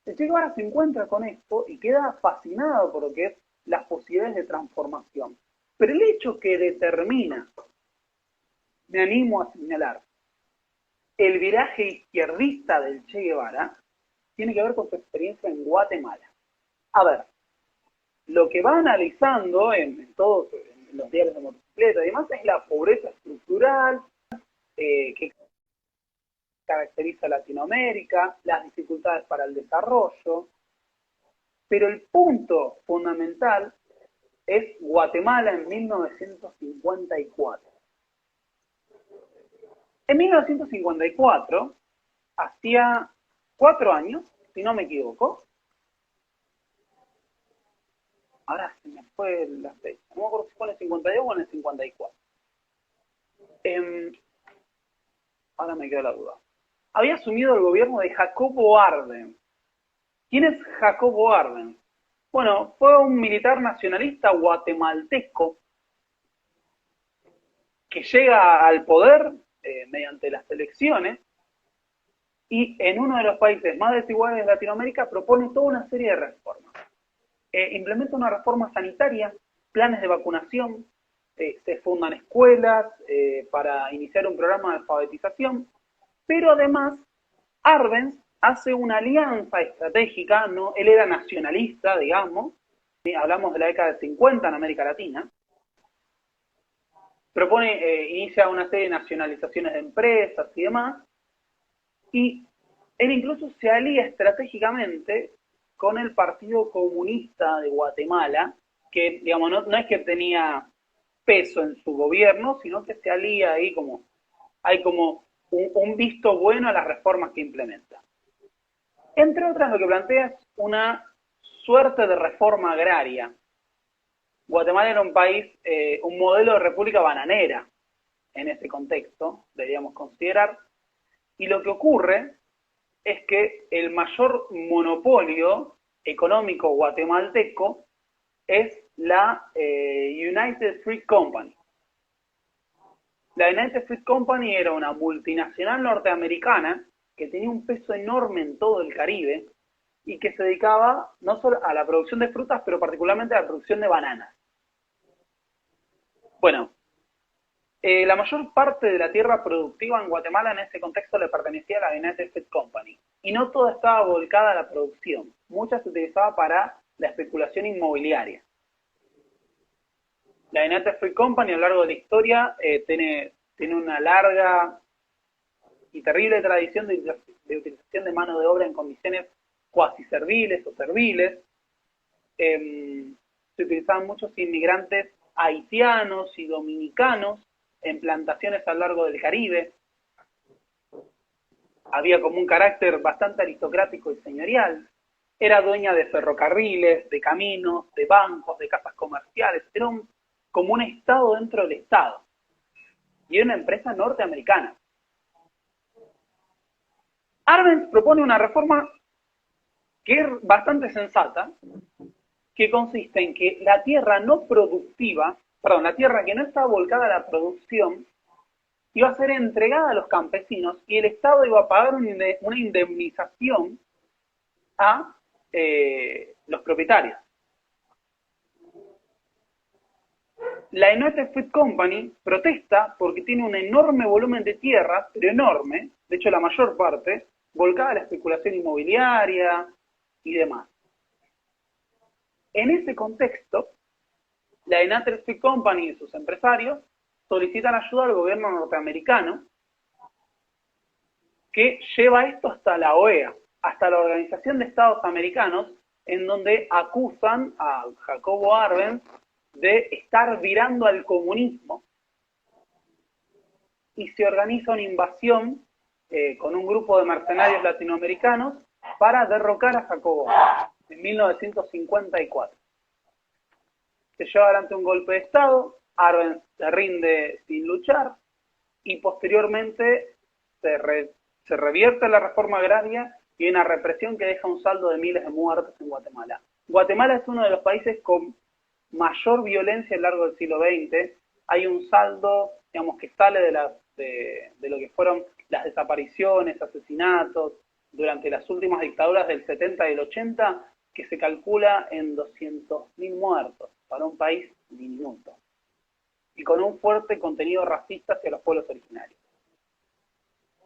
El Che Guevara se encuentra con esto y queda fascinado por lo que es las posibilidades de transformación. Pero el hecho que determina, me animo a señalar, el viraje izquierdista del Che Guevara tiene que ver con su experiencia en Guatemala. A ver, lo que va analizando en todos en los diarios de motocicleta y demás es la pobreza estructural que caracteriza a Latinoamérica, las dificultades para el desarrollo, pero el punto fundamental es Guatemala en 1954. En 1954, hacía 4 años, si no me equivoco, ahora se me fue la fecha, no me acuerdo si fue en el 52 o en el 54. Ahora me quedó la duda. Había asumido el gobierno de Jacobo Arbenz. ¿Quién es Jacobo Arbenz? Bueno, fue un militar nacionalista guatemalteco que llega al poder mediante las elecciones y en uno de los países más desiguales de Latinoamérica propone toda una serie de reformas. Implementa una reforma sanitaria, planes de vacunación, se fundan escuelas para iniciar un programa de alfabetización, pero además Arbenz hace una alianza estratégica, ¿no? Él era nacionalista, digamos, ¿sí? Hablamos de la década del 50 en América Latina, inicia una serie de nacionalizaciones de empresas y demás, y él incluso se alía estratégicamente con el Partido Comunista de Guatemala, que digamos no es que tenía peso en su gobierno, sino que se alía ahí hay como un visto bueno a las reformas que implementa. Entre otras, lo que plantea es una suerte de reforma agraria. Guatemala era un país, un modelo de república bananera en ese contexto, deberíamos considerar, y lo que ocurre es que el mayor monopolio económico guatemalteco es la United Fruit Company. La United Fruit Company era una multinacional norteamericana que tenía un peso enorme en todo el Caribe y que se dedicaba no solo a la producción de frutas, pero particularmente a la producción de bananas. Bueno, la mayor parte de la tierra productiva en Guatemala en ese contexto le pertenecía a la United Fruit Company. Y no toda estaba volcada a la producción. Mucha se utilizaba para la especulación inmobiliaria. La United Fruit Company a lo largo de la historia tiene una larga y terrible tradición de utilización de mano de obra en condiciones cuasi serviles o serviles. Se utilizaban muchos inmigrantes haitianos y dominicanos en plantaciones a lo largo del Caribe. Había como un carácter bastante aristocrático y señorial. Era dueña de ferrocarriles, de caminos, de bancos, de casas comerciales. Era como un estado dentro del estado. Y era una empresa norteamericana. Arbenz propone una reforma que es bastante sensata, que consiste en que la tierra no productiva, la tierra que no está volcada a la producción, iba a ser entregada a los campesinos y el Estado iba a pagar una indemnización a los propietarios. La United Fruit Company protesta porque tiene un enorme volumen de tierra, pero enorme, de hecho la mayor parte, volcada a la especulación inmobiliaria y demás. En ese contexto, la United Fruit Company y sus empresarios solicitan ayuda al gobierno norteamericano, que lleva esto hasta la OEA, hasta la Organización de Estados Americanos, en donde acusan a Jacobo Arbenz de estar virando al comunismo, y se organiza una invasión con un grupo de mercenarios latinoamericanos para derrocar a Jacobo Arbenz en 1954. Se lleva adelante un golpe de Estado, Arbenz se rinde sin luchar y posteriormente se revierte la reforma agraria y una represión que deja un saldo de miles de muertos en Guatemala. Guatemala es uno de los países con mayor violencia a lo largo del siglo XX. Hay un saldo, digamos, que sale de lo que fueron las desapariciones, asesinatos durante las últimas dictaduras del 70 y del 80, que se calcula en 200.000 muertos para un país diminuto y con un fuerte contenido racista hacia los pueblos originarios.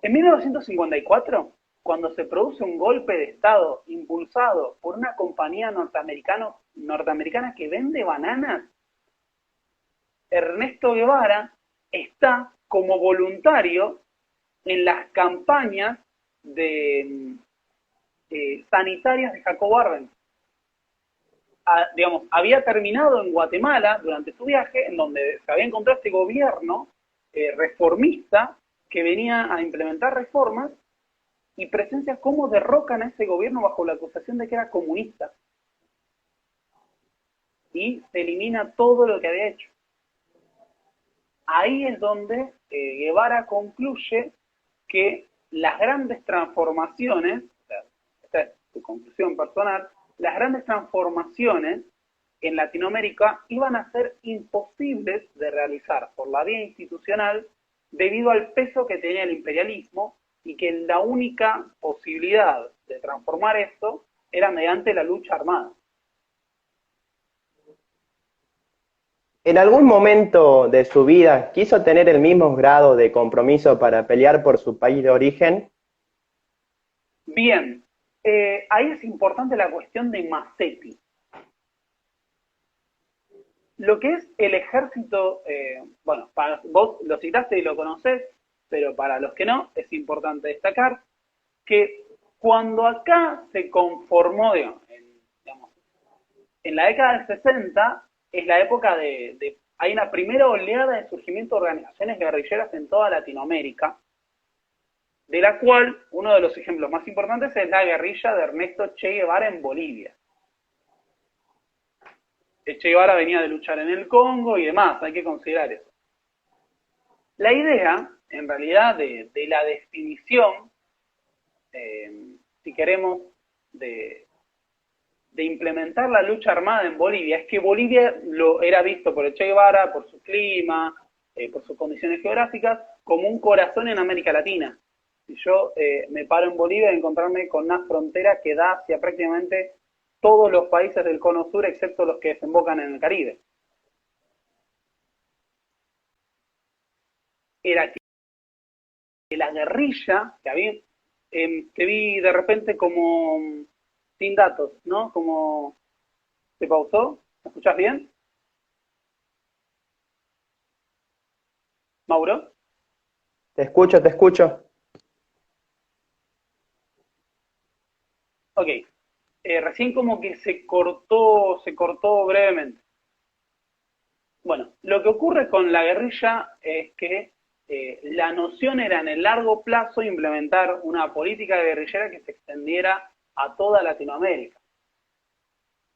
En 1954, cuando se produce un golpe de Estado impulsado por una compañía norteamericana que vende bananas, Ernesto Guevara está como voluntario en las campañas de sanitarias de Jacobo Arbenz. Digamos, había terminado en Guatemala durante su viaje, en donde se había encontrado este gobierno reformista que venía a implementar reformas, y presencia cómo derrocan a ese gobierno bajo la acusación de que era comunista. Y se elimina todo lo que había hecho. Ahí es donde Guevara concluye que las grandes transformaciones, o sea, esta es su conclusión personal, las grandes transformaciones en Latinoamérica iban a ser imposibles de realizar por la vía institucional debido al peso que tenía el imperialismo, y que la única posibilidad de transformar esto era mediante la lucha armada. ¿En algún momento de su vida quiso tener el mismo grado de compromiso para pelear por su país de origen? Bien, ahí es importante la cuestión de Masetti. Lo que es el ejército, bueno, vos lo citaste y lo conocés, pero para los que no, es importante destacar que cuando acá se conformó, digamos, en la década del 60, es la época hay una primera oleada de surgimiento de organizaciones guerrilleras en toda Latinoamérica, de la cual uno de los ejemplos más importantes es la guerrilla de Ernesto Che Guevara en Bolivia. Che Guevara venía de luchar en el Congo y demás, hay que considerar eso. La idea, en realidad, de la definición, si queremos, de implementar la lucha armada en Bolivia, es que Bolivia lo era visto por el Che Guevara, por su clima, por sus condiciones geográficas, como un corazón en América Latina. Si yo me paro en Bolivia, voy a encontrarme con una frontera que da hacia prácticamente todos los países del cono sur, excepto los que desembocan en el Caribe. Era que la guerrilla, te vi de repente como sin datos, ¿no? Como se pausó. ¿Me escuchás bien? Mauro. Te escucho, te escucho. Ok. Recién como que se cortó brevemente. Bueno, lo que ocurre con la guerrilla es que la noción era en el largo plazo implementar una política guerrillera que se extendiera a toda Latinoamérica.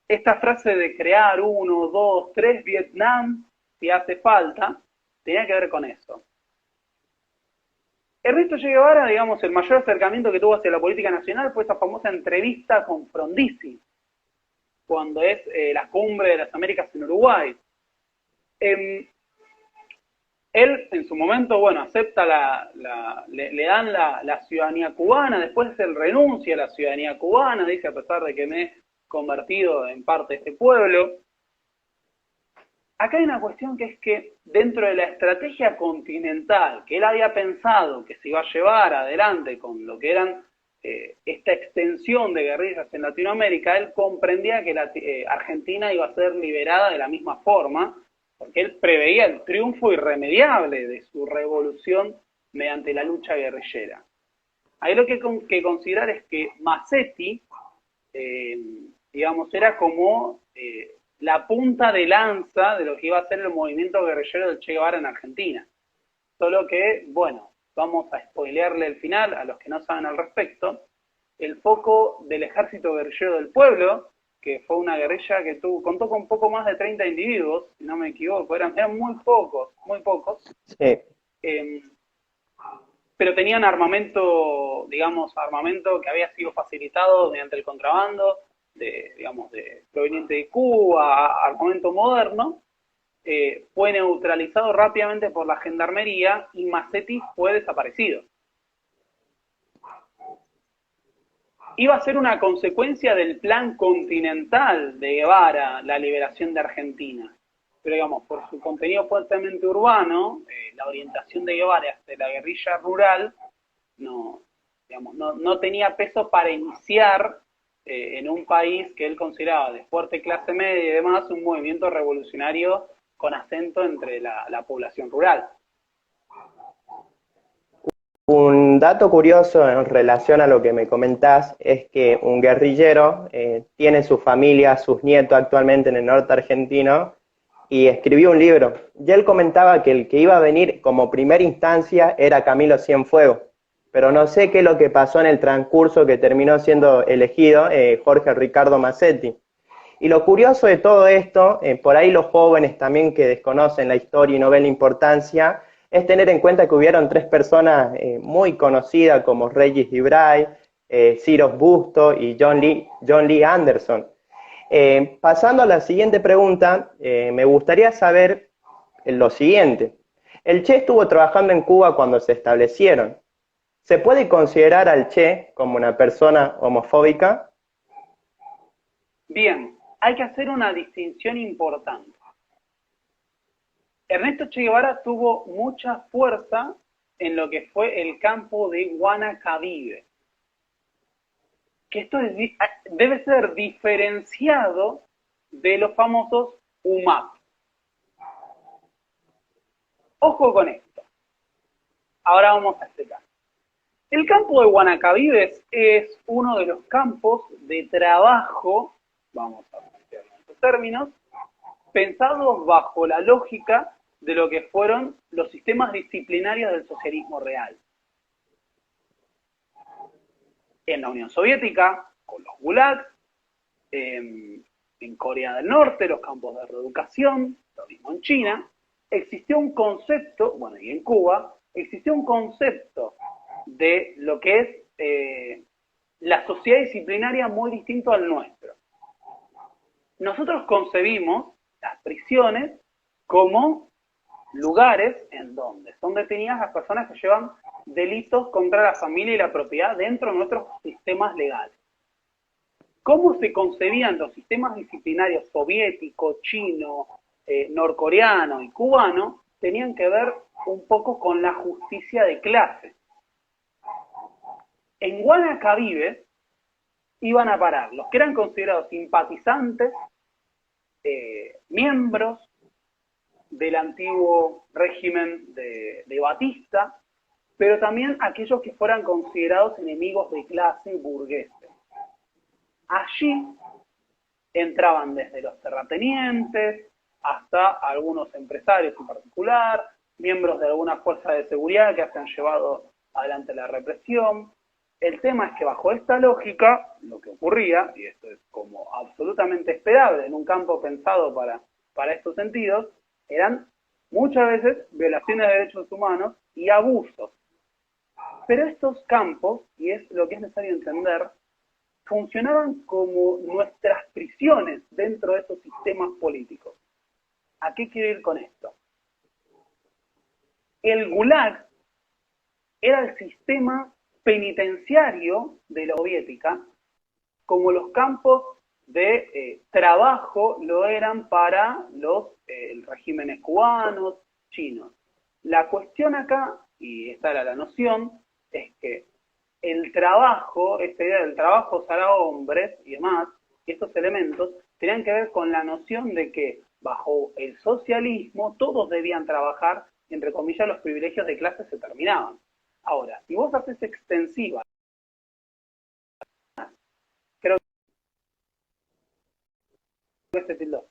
Esta frase de crear 1, 2, 3 Vietnam, si hace falta, tenía que ver con eso. Ernesto Che Guevara, digamos, el mayor acercamiento que tuvo hacia la política nacional fue esa famosa entrevista con Frondizi, cuando es la cumbre de las Américas en Uruguay. Él, en su momento, bueno, acepta le dan la ciudadanía cubana, después él renuncia a la ciudadanía cubana, dice, a pesar de que me he convertido en parte de este pueblo. Acá hay una cuestión que es que dentro de la estrategia continental que él había pensado que se iba a llevar adelante con lo que eran esta extensión de guerrillas en Latinoamérica, él comprendía que Argentina iba a ser liberada de la misma forma, porque él preveía el triunfo irremediable de su revolución mediante la lucha guerrillera. Ahí lo que hay que considerar es que Masetti, digamos, era como la punta de lanza de lo que iba a ser el movimiento guerrillero del Che Guevara en Argentina. Solo que, bueno, vamos a spoilearle el final a los que no saben al respecto. El foco del Ejército Guerrillero del Pueblo, que fue una guerrilla que contó con poco más de 30 individuos, si no me equivoco, eran muy pocos, muy pocos. Sí. Pero tenían armamento, digamos, armamento que había sido facilitado mediante el contrabando, proveniente de Cuba, armamento moderno, fue neutralizado rápidamente por la gendarmería y Masetti fue desaparecido. Iba a ser una consecuencia del plan continental de Guevara, la liberación de Argentina. Pero digamos, por su contenido fuertemente urbano, la orientación de Guevara hacia la guerrilla rural no, digamos, no tenía peso para iniciar en un país que él consideraba de fuerte clase media y demás, un movimiento revolucionario con acento entre la población rural. Un dato curioso en relación a lo que me comentás es que un guerrillero tiene su familia, sus nietos actualmente en el norte argentino y escribió un libro. Y él comentaba que el que iba a venir como primera instancia era Camilo Cienfuegos, pero no sé qué es lo que pasó en el transcurso que terminó siendo elegido Jorge Ricardo Massetti. Y lo curioso de todo esto, por ahí los jóvenes también que desconocen la historia y no ven la importancia, es tener en cuenta que hubieron tres personas muy conocidas como Regis Debray, Cyrus Busto y John Lee Anderson. Pasando a la siguiente pregunta, me gustaría saber lo siguiente. El Che estuvo trabajando en Cuba cuando se establecieron. ¿Se puede considerar al Che como una persona homofóbica? Bien, hay que hacer una distinción importante. Ernesto Che Guevara tuvo mucha fuerza en lo que fue el campo de Guanacavive, que esto debe ser diferenciado de los famosos UMAP. Ojo con esto. Ahora vamos a explicar. El campo de Guanacavives es uno de los campos de trabajo, vamos a plantearlo en estos términos, pensados bajo la lógica de lo que fueron los sistemas disciplinarios del socialismo real. En la Unión Soviética, con los gulags, en Corea del Norte, los campos de reeducación, lo mismo en China, existió un concepto, bueno, y en Cuba, existió un concepto de lo que es la sociedad disciplinaria muy distinto al nuestro. Nosotros concebimos las prisiones como lugares en donde son detenidas las personas que llevan delitos contra la familia y la propiedad dentro de nuestros sistemas legales. ¿Cómo se concebían los sistemas disciplinarios soviético, chino, norcoreano y cubano? Tenían que ver un poco con la justicia de clase. En Guanacavives iban a parar los que eran considerados simpatizantes, miembros del antiguo régimen de Batista, pero también aquellos que fueran considerados enemigos de clase burgueses. Allí entraban desde los terratenientes hasta algunos empresarios en particular, miembros de alguna fuerza de seguridad que habían llevado adelante la represión. El tema es que bajo esta lógica, lo que ocurría, y esto es como absolutamente esperable en un campo pensado para estos sentidos, eran muchas veces violaciones de derechos humanos y abusos. Pero estos campos, y es lo que es necesario entender, funcionaban como nuestras prisiones dentro de estos sistemas políticos. ¿A qué quiero ir con esto? El Gulag era el sistema penitenciario de la soviética, como los campos de trabajo lo eran para los regímenes cubanos, chinos. La cuestión acá, y esta era la noción, es que el trabajo, esta idea del trabajo para hombres y demás, estos elementos, tenían que ver con la noción de que bajo el socialismo todos debían trabajar, y entre comillas los privilegios de clase se terminaban. Ahora, si vos haces extensiva, creo que este tildó,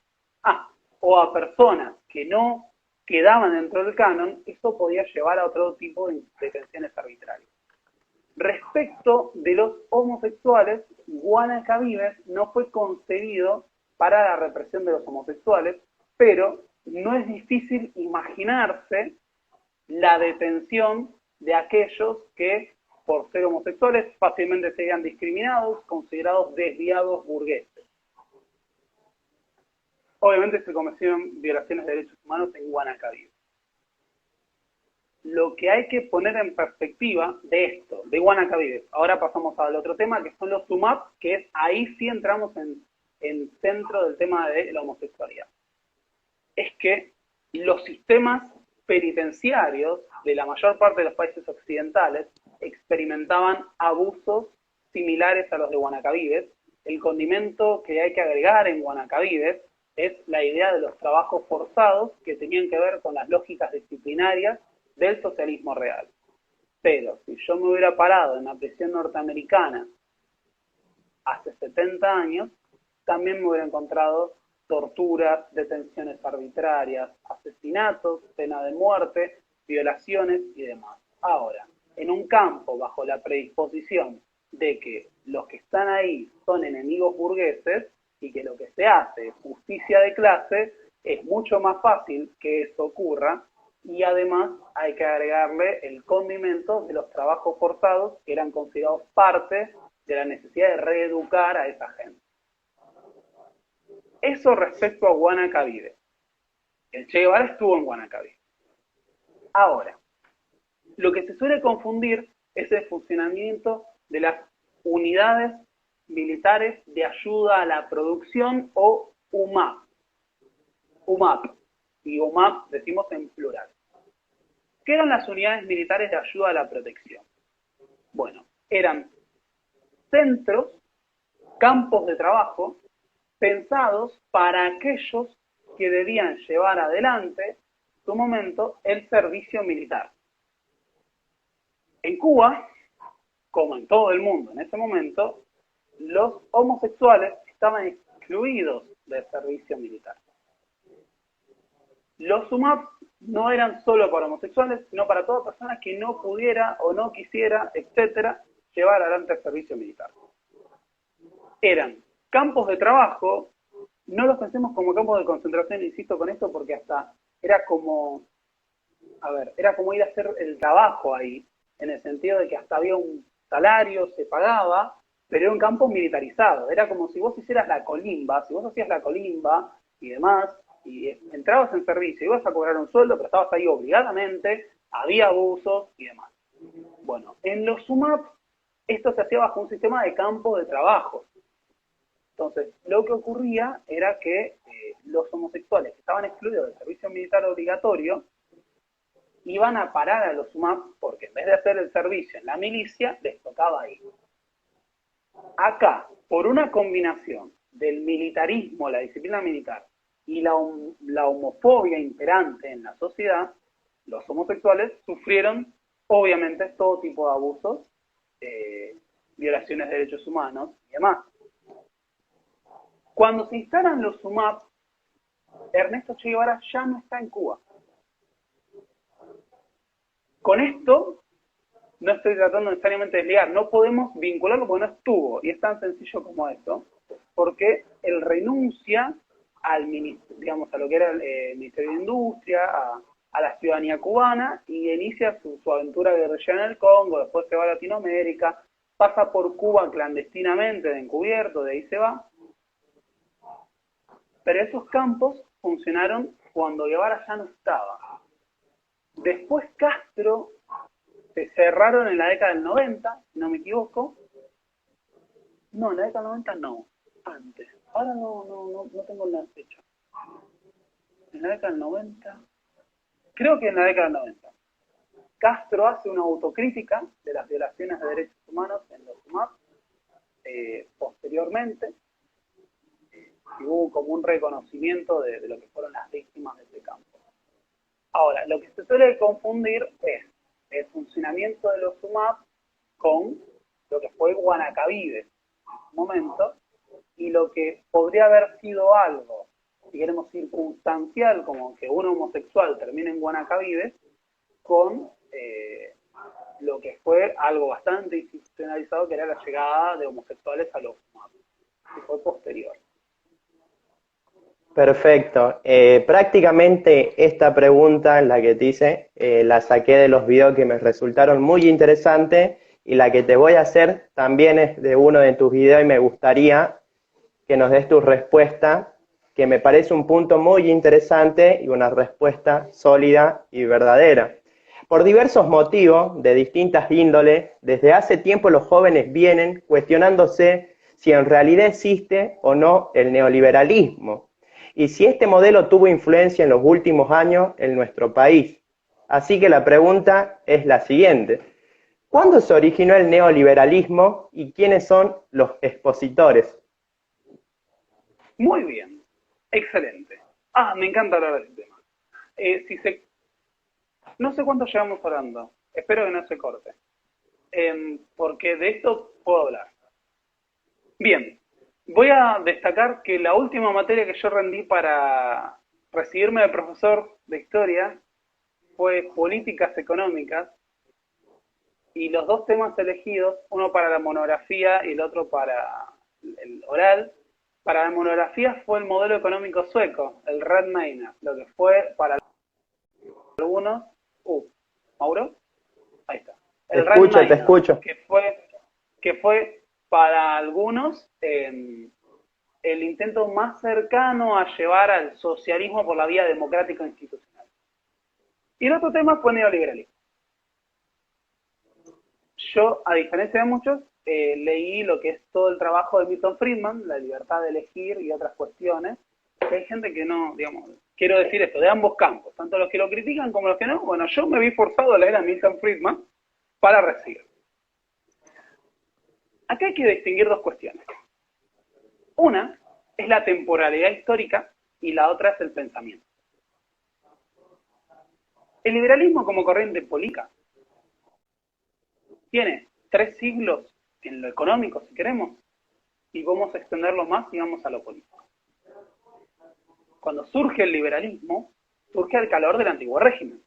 o a personas que no quedaban dentro del canon, esto podía llevar a otro tipo de detenciones arbitrarias. Respecto de los homosexuales, Guanacavives no fue concebido para la represión de los homosexuales, pero no es difícil imaginarse la detención de aquellos que, por ser homosexuales, fácilmente serían discriminados, considerados desviados burgueses. Obviamente se cometieron violaciones de derechos humanos en Guanacavives. Lo que hay que poner en perspectiva de esto, de Guanacavives, ahora pasamos al otro tema, que son los UMAP, que es ahí sí entramos en centro del tema de la homosexualidad. Es que los sistemas penitenciarios de la mayor parte de los países occidentales experimentaban abusos similares a los de Guanacavives. El condimento que hay que agregar en Guanacavives es la idea de los trabajos forzados que tenían que ver con las lógicas disciplinarias del socialismo real. Pero si yo me hubiera parado en la prisión norteamericana hace 70 años, también me hubiera encontrado torturas, detenciones arbitrarias, asesinatos, pena de muerte, violaciones y demás. Ahora, en un campo bajo la predisposición de que los que están ahí son enemigos burgueses y que lo que se hace es justicia de clase, es mucho más fácil que eso ocurra, y además hay que agregarle el condimento de los trabajos forzados que eran considerados parte de la necesidad de reeducar a esa gente. Eso respecto a Guanacavives. El Che Guevara estuvo en Guanacavives. Ahora, lo que se suele confundir es el funcionamiento de las unidades militares de ayuda a la producción o UMAP. UMAP. Y UMAP decimos en plural. ¿Qué eran las unidades militares de ayuda a la protección? Bueno, eran centros, campos de trabajo, pensados para aquellos que debían llevar adelante, en su momento, el servicio militar. En Cuba, como en todo el mundo en ese momento, los homosexuales estaban excluidos del servicio militar. Los UMAP no eran solo para homosexuales, sino para toda persona que no pudiera o no quisiera, etcétera, llevar adelante el servicio militar. Eran campos de trabajo, no los pensemos como campos de concentración, insisto con esto, porque hasta era como ir a hacer el trabajo ahí, en el sentido de que hasta había un salario, se pagaba, pero era un campo militarizado. Era como si vos hicieras la colimba, si vos hacías la colimba y demás, y entrabas en servicio, ibas a cobrar un sueldo, pero estabas ahí obligadamente, había abusos y demás. Bueno, en los UMAP esto se hacía bajo un sistema de campo de trabajo. Entonces, lo que ocurría era que los homosexuales que estaban excluidos del servicio militar obligatorio iban a parar a los UMAP porque en vez de hacer el servicio en la milicia, les tocaba ir. Acá, por una combinación del militarismo, la disciplina militar, y la homofobia imperante en la sociedad, los homosexuales sufrieron, obviamente, todo tipo de abusos, violaciones de derechos humanos y demás. Cuando se instalan los UMAP, Ernesto Che Guevara ya no está en Cuba. Con esto, no estoy tratando necesariamente de desligar, no podemos vincularlo porque no estuvo, y es tan sencillo como esto, porque él renuncia al digamos, a lo que era el Ministerio de Industria, a la ciudadanía cubana, y inicia su aventura guerrillera en el Congo, después se va a Latinoamérica, pasa por Cuba clandestinamente, de encubierto, de ahí se va. Pero esos campos funcionaron cuando Guevara ya no estaba. Después Castro se cerraron en la década del 90, si no me equivoco. No, en la década del 90 no, antes. Ahora no tengo la fecha. En la década del 90, creo que en la década del 90. Castro hace una autocrítica de las violaciones de derechos humanos en los UMAP, posteriormente, y hubo como un reconocimiento de lo que fueron las víctimas de ese campo. Ahora, lo que se suele confundir es el funcionamiento de los UMAP con lo que fue Guanacavives en su momento, y lo que podría haber sido algo, si queremos, circunstancial, como que un homosexual termine en Guanacavives, con lo que fue algo bastante institucionalizado, que era la llegada de homosexuales a los UMAP, que fue posterior. Perfecto. Prácticamente esta pregunta, la que te hice, la saqué de los videos que me resultaron muy interesantes, y la que te voy a hacer también es de uno de tus videos, y me gustaría que nos des tu respuesta, que me parece un punto muy interesante y una respuesta sólida y verdadera. Por diversos motivos, de distintas índoles, desde hace tiempo los jóvenes vienen cuestionándose si en realidad existe o no el neoliberalismo, y si este modelo tuvo influencia en los últimos años en nuestro país. Así que la pregunta es la siguiente: ¿Cuándo se originó el neoliberalismo y quiénes son los expositores? Muy bien, excelente. Me encanta hablar de este tema. No sé cuánto llevamos hablando, espero que no se corte, porque de esto puedo hablar. Bien, voy a destacar que la última materia que yo rendí para recibirme de profesor de historia fue políticas económicas, y los dos temas elegidos, uno para la monografía y el otro para el oral, para la monografía fue el modelo económico sueco, el Redmeiner, lo que fue para algunos, Mauro, ahí está, el Te Redmeiner, escucho. que fue para algunos el intento más cercano a llevar al socialismo por la vía democrática institucional. Y el otro tema fue neoliberalismo. Yo, a diferencia de muchos, leí lo que es todo el trabajo de Milton Friedman, la libertad de elegir y otras cuestiones, que hay gente que no, digamos, quiero decir esto, de ambos campos, tanto los que lo critican como los que no. Bueno, yo me vi forzado a leer a Milton Friedman para recibir. Acá hay que distinguir dos cuestiones. Una es la temporalidad histórica y la otra es el pensamiento. El liberalismo como corriente política tiene 3 siglos en lo económico, si queremos, y vamos a extenderlo más y vamos a lo político. Cuando surge el liberalismo, surge al calor del antiguo régimen.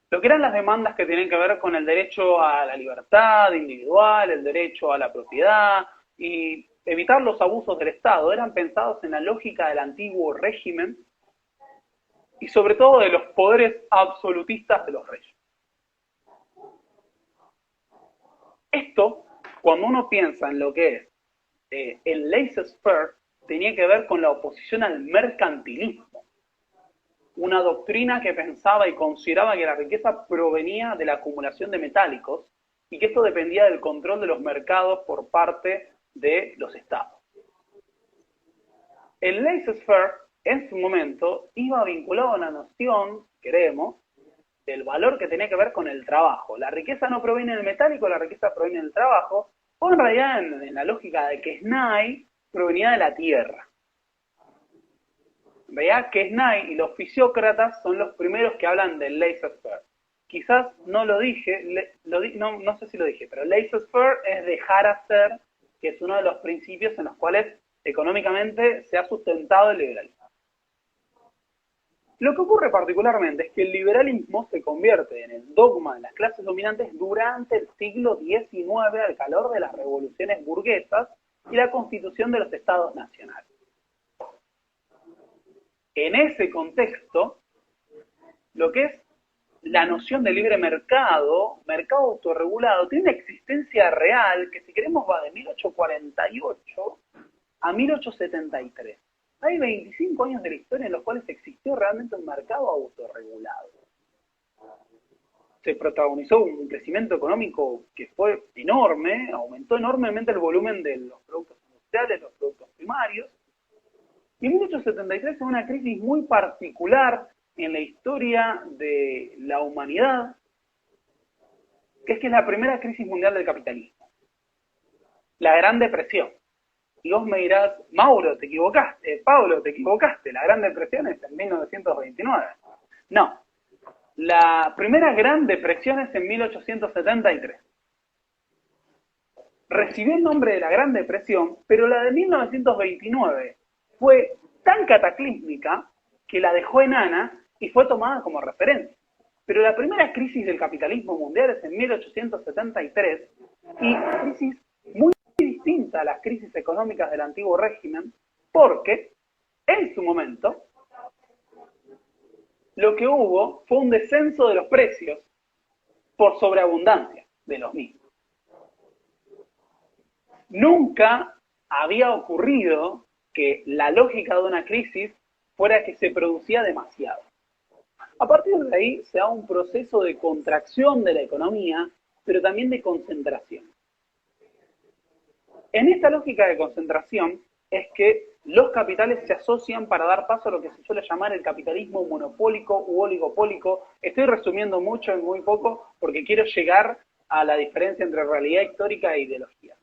Lo que eran las demandas que tienen que ver con el derecho a la libertad individual, el derecho a la propiedad y evitar los abusos del Estado, eran pensados en la lógica del antiguo régimen y sobre todo de los poderes absolutistas de los reyes. Esto, cuando uno piensa en lo que es el laissez-faire, tenía que ver con la oposición al mercantilismo, una doctrina que pensaba y consideraba que la riqueza provenía de la acumulación de metálicos y que esto dependía del control de los mercados por parte de los estados. El laissez-faire, en su momento, iba vinculado a una noción, queremos, del valor que tenía que ver con el trabajo. La riqueza no proviene del metálico, la riqueza proviene del trabajo, o en realidad en la lógica de Quesnay provenía de la tierra. En realidad Quesnay y los fisiócratas son los primeros que hablan del laissez-faire. Quizás no lo dije, no sé si lo dije, pero laissez-faire es dejar hacer, que es uno de los principios en los cuales económicamente se ha sustentado el liberalismo. Lo que ocurre particularmente es que el liberalismo se convierte en el dogma de las clases dominantes durante el siglo XIX al calor de las revoluciones burguesas y la constitución de los estados nacionales. En ese contexto, lo que es la noción de libre mercado, mercado autorregulado, tiene una existencia real que, si queremos, va de 1848 a 1873. Hay 25 años de la historia en los cuales existió realmente un mercado autorregulado. Se protagonizó un crecimiento económico que fue enorme, aumentó enormemente el volumen de los productos industriales, los productos primarios. Y en 1873 es una crisis muy particular en la historia de la humanidad, que es la primera crisis mundial del capitalismo. La Gran Depresión. Y vos me dirás, Mauro, te equivocaste, Pablo, te equivocaste, la Gran Depresión es en 1929. No, la primera Gran Depresión es en 1873. Recibió el nombre de la Gran Depresión, pero la de 1929 fue tan cataclísmica que la dejó enana y fue tomada como referencia. Pero la primera crisis del capitalismo mundial es en 1873 y crisis muy distinta a las crisis económicas del antiguo régimen, porque en su momento lo que hubo fue un descenso de los precios por sobreabundancia de los mismos. Nunca había ocurrido que la lógica de una crisis fuera que se producía demasiado. A partir de ahí se da un proceso de contracción de la economía, pero también de concentración. En esta lógica de concentración es que los capitales se asocian para dar paso a lo que se suele llamar el capitalismo monopólico u oligopólico. Estoy resumiendo mucho en muy poco porque quiero llegar a la diferencia entre realidad histórica e ideología.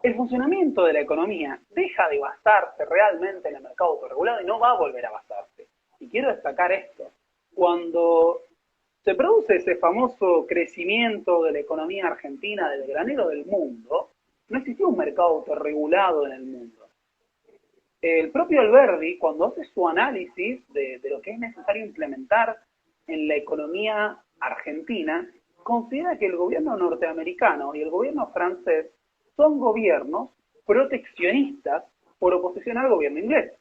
El funcionamiento de la economía deja de basarse realmente en el mercado autorregulado y no va a volver a basarse. Y quiero destacar esto. Cuando se produce ese famoso crecimiento de la economía argentina del granero del mundo, no existía un mercado autorregulado en el mundo. El propio Alberdi, cuando hace su análisis de lo que es necesario implementar en la economía argentina, considera que el gobierno norteamericano y el gobierno francés son gobiernos proteccionistas por oposición al gobierno inglés.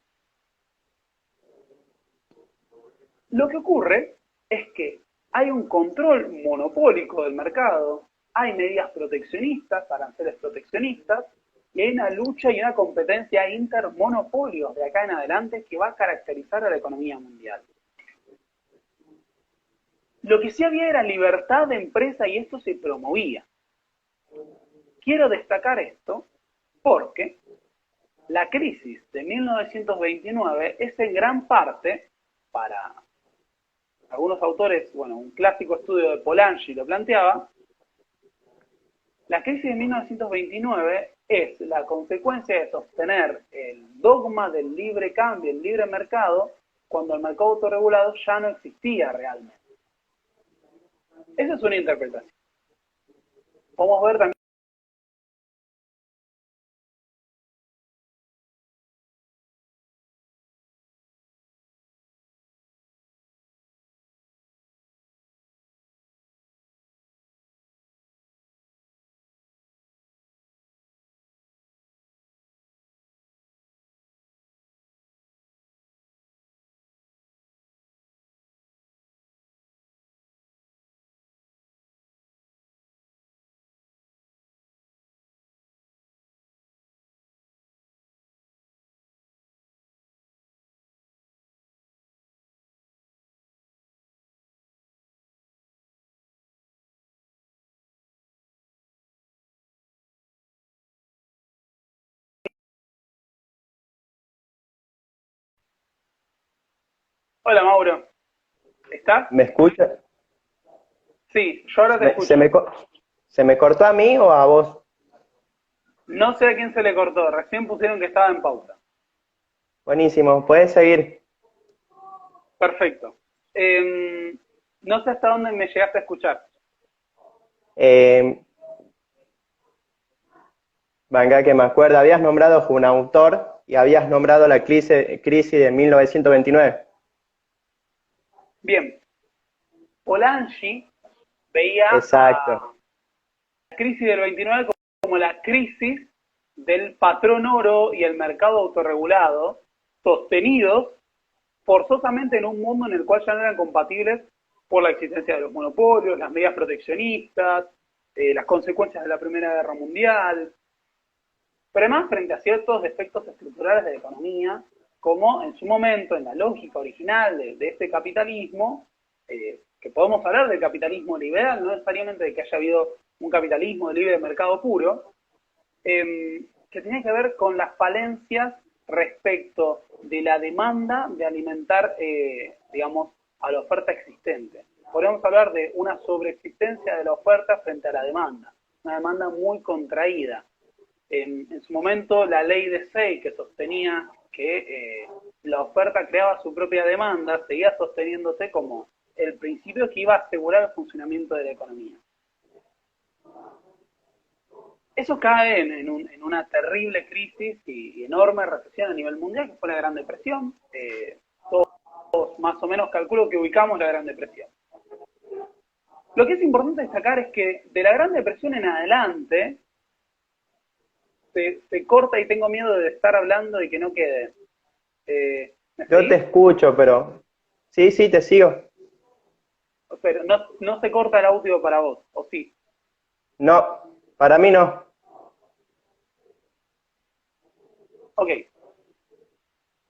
Lo que ocurre es que hay un control monopólico del mercado, hay medidas proteccionistas, aranceles proteccionistas, y hay una lucha y una competencia intermonopolios de acá en adelante que va a caracterizar a la economía mundial. Lo que sí había era libertad de empresa y esto se promovía. Quiero destacar esto porque la crisis de 1929 es en gran parte, para algunos autores, bueno, un clásico estudio de Polanyi lo planteaba, la crisis de 1929 es la consecuencia de sostener el dogma del libre cambio, el libre mercado, cuando el mercado autorregulado ya no existía realmente. Esa es una interpretación. Podemos ver también. Hola Mauro, ¿estás? ¿Me escucha? Sí, yo ahora te escucho. ¿Se me cortó a mí o a vos? No sé a quién se le cortó, recién pusieron que estaba en pausa. Buenísimo, puedes seguir. Perfecto. No sé hasta dónde me llegaste a escuchar. Eh, Venga, que me acuerdo, habías nombrado un autor y habías nombrado la crisis de 1929. Bien, Polanyi veía Exacto. a la crisis del 29 como la crisis del patrón oro y el mercado autorregulado, sostenidos forzosamente en un mundo en el cual ya no eran compatibles por la existencia de los monopolios, las medidas proteccionistas, las consecuencias de la Primera Guerra Mundial, pero además frente a ciertos defectos estructurales de la economía, como en su momento, en la lógica original de este capitalismo, que podemos hablar del capitalismo liberal, no necesariamente de que haya habido un capitalismo de libre mercado puro, que tenía que ver con las falencias respecto de la demanda de alimentar, digamos, a la oferta existente. Podríamos hablar de una sobreexistencia de la oferta frente a la demanda, una demanda muy contraída. En su momento, la ley de Say, que sostenía que la oferta creaba su propia demanda, seguía sosteniéndose como el principio que iba a asegurar el funcionamiento de la economía. Eso cae en una terrible crisis y enorme recesión a nivel mundial, que fue la Gran Depresión. Todos más o menos calculo que ubicamos la Gran Depresión. Lo que es importante destacar es que de la Gran Depresión en adelante se corta y tengo miedo de estar hablando y que no quede. Yo te escucho, pero... Sí, te sigo. Pero no se corta el audio para vos, ¿o sí? No, para mí no. Ok.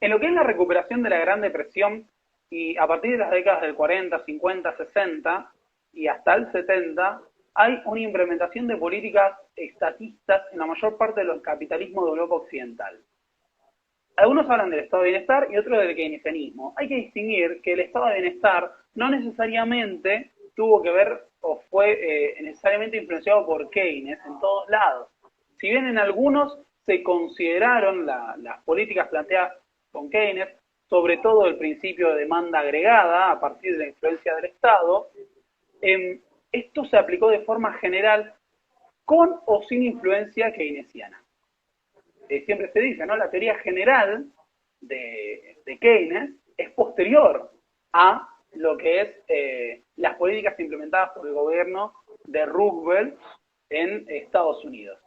En lo que es la recuperación de la Gran Depresión, y a partir de las décadas del 40, 50, 60 y hasta el 70, hay una implementación de políticas estatistas en la mayor parte de los capitalismos de Europa Occidental. Algunos hablan del estado de bienestar y otros del keynesianismo. Hay que distinguir que el estado de bienestar no necesariamente tuvo que ver o fue necesariamente influenciado por Keynes en todos lados. Si bien en algunos se consideraron las políticas planteadas con Keynes, sobre todo el principio de demanda agregada a partir de la influencia del Estado, esto se aplicó de forma general con o sin influencia keynesiana. Siempre se dice, ¿no? La teoría general de Keynes es posterior a lo que es las políticas implementadas por el gobierno de Roosevelt en Estados Unidos.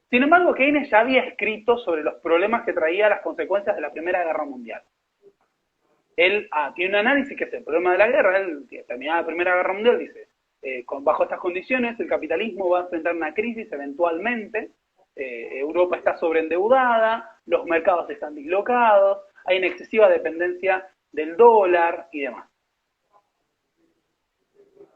Sin embargo, Keynes ya había escrito sobre los problemas que traía las consecuencias de la Primera Guerra Mundial. Él tiene un análisis que es el problema de la guerra. Él, terminada la Primera Guerra Mundial, dice, bajo estas condiciones el capitalismo va a enfrentar una crisis eventualmente, Europa está sobreendeudada, los mercados están dislocados, hay una excesiva dependencia del dólar y demás.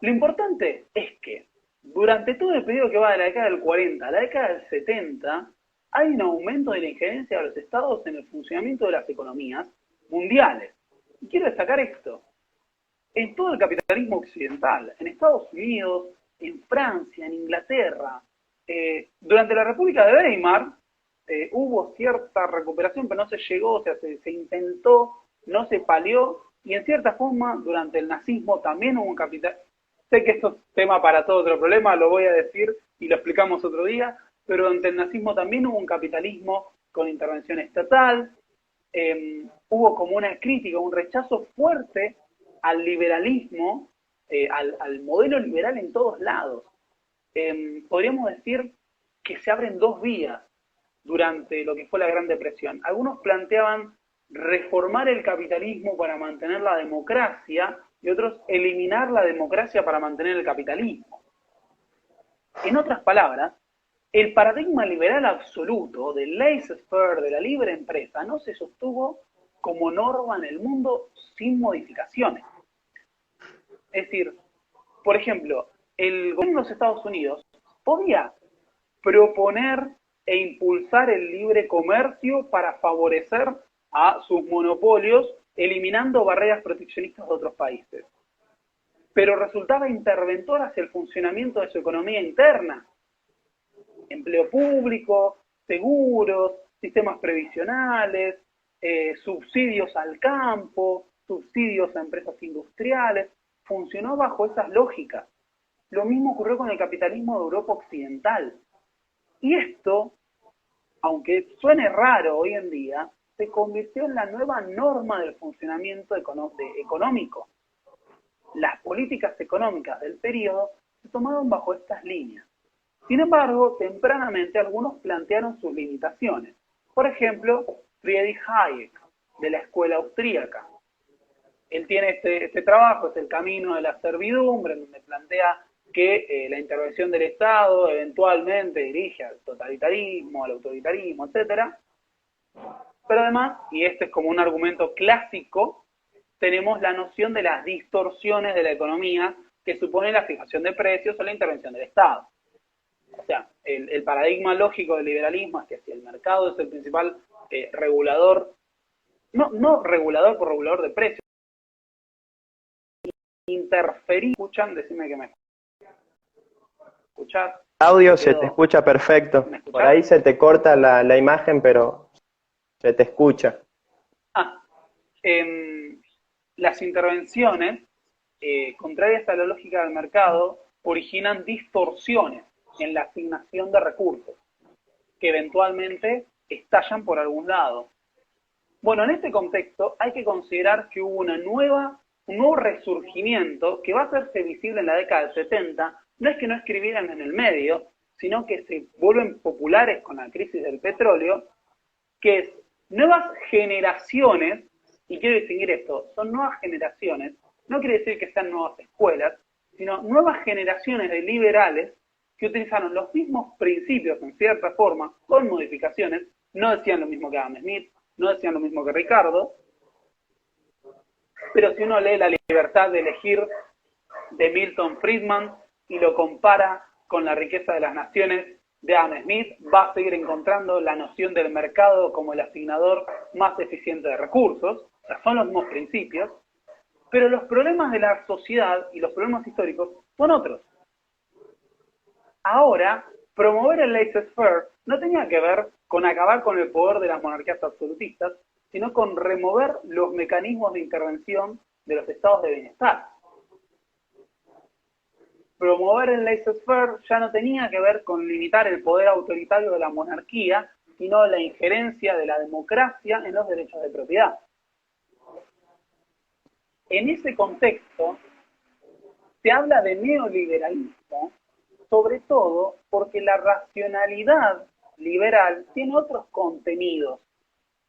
Lo importante es que durante todo el periodo que va de la década del 40 a la década del 70, hay un aumento de la injerencia de los estados en el funcionamiento de las economías mundiales. Y quiero destacar esto. En todo el capitalismo occidental, en Estados Unidos, en Francia, en Inglaterra, durante la República de Weimar, hubo cierta recuperación, pero no se llegó, o sea, se intentó, no se palió, y en cierta forma, durante el nazismo también hubo un capital. Sé que esto es tema para todo otro problema, lo voy a decir y lo explicamos otro día, pero durante el nazismo también hubo un capitalismo con intervención estatal, hubo como una crítica, un rechazo fuerte al liberalismo, al modelo liberal en todos lados. Podríamos decir que se abren dos vías durante lo que fue la Gran Depresión. Algunos planteaban reformar el capitalismo para mantener la democracia y otros eliminar la democracia para mantener el capitalismo. En otras palabras, el paradigma liberal absoluto del laissez-faire, de la libre empresa, no se sostuvo como norma en el mundo sin modificaciones. Es decir, por ejemplo, el gobierno de los Estados Unidos podía proponer e impulsar el libre comercio para favorecer a sus monopolios, eliminando barreras proteccionistas de otros países. Pero resultaba interventor hacia el funcionamiento de su economía interna. Empleo público, seguros, sistemas previsionales, subsidios al campo, subsidios a empresas industriales. Funcionó bajo esas lógicas. Lo mismo ocurrió con el capitalismo de Europa Occidental. Y esto, aunque suene raro hoy en día, se convirtió en la nueva norma del funcionamiento económico. Las políticas económicas del periodo se tomaron bajo estas líneas. Sin embargo, tempranamente algunos plantearon sus limitaciones. Por ejemplo, Friedrich Hayek, de la escuela austríaca. Él tiene este trabajo, es El camino de la servidumbre, en donde plantea que la intervención del Estado eventualmente dirige al totalitarismo, al autoritarismo, etc. Pero además, y este es como un argumento clásico, tenemos la noción de las distorsiones de la economía que supone la fijación de precios o la intervención del Estado. O sea, el paradigma lógico del liberalismo es que si el mercado es el principal regulador, no regulador por regulador de precios, interferir. ¿Escuchan? Decime que me escuchás. Audio se te escucha perfecto. Por ahí se te corta la imagen, pero se te escucha. Las intervenciones, contrarias a la lógica del mercado, originan distorsiones en la asignación de recursos, que eventualmente estallan por algún lado. Bueno, en este contexto hay que considerar que hubo un nuevo resurgimiento que va a hacerse visible en la década del 70, no es que no escribieran en el medio, sino que se vuelven populares con la crisis del petróleo, que es nuevas generaciones, y quiero distinguir esto, son nuevas generaciones, no quiere decir que sean nuevas escuelas, sino nuevas generaciones de liberales que utilizaron los mismos principios en cierta forma, con modificaciones, no decían lo mismo que Adam Smith, no decían lo mismo que Ricardo, pero si uno lee La libertad de elegir de Milton Friedman y lo compara con la riqueza de las naciones de Adam Smith, va a seguir encontrando la noción del mercado como el asignador más eficiente de recursos. O sea, son los mismos principios, pero los problemas de la sociedad y los problemas históricos son otros. Ahora, promover el laissez-faire no tenía que ver con acabar con el poder de las monarquías absolutistas, sino con remover los mecanismos de intervención de los estados de bienestar. Promover el laissez-faire ya no tenía que ver con limitar el poder autoritario de la monarquía, sino la injerencia de la democracia en los derechos de propiedad. En ese contexto, se habla de neoliberalismo, sobre todo porque la racionalidad liberal tiene otros contenidos.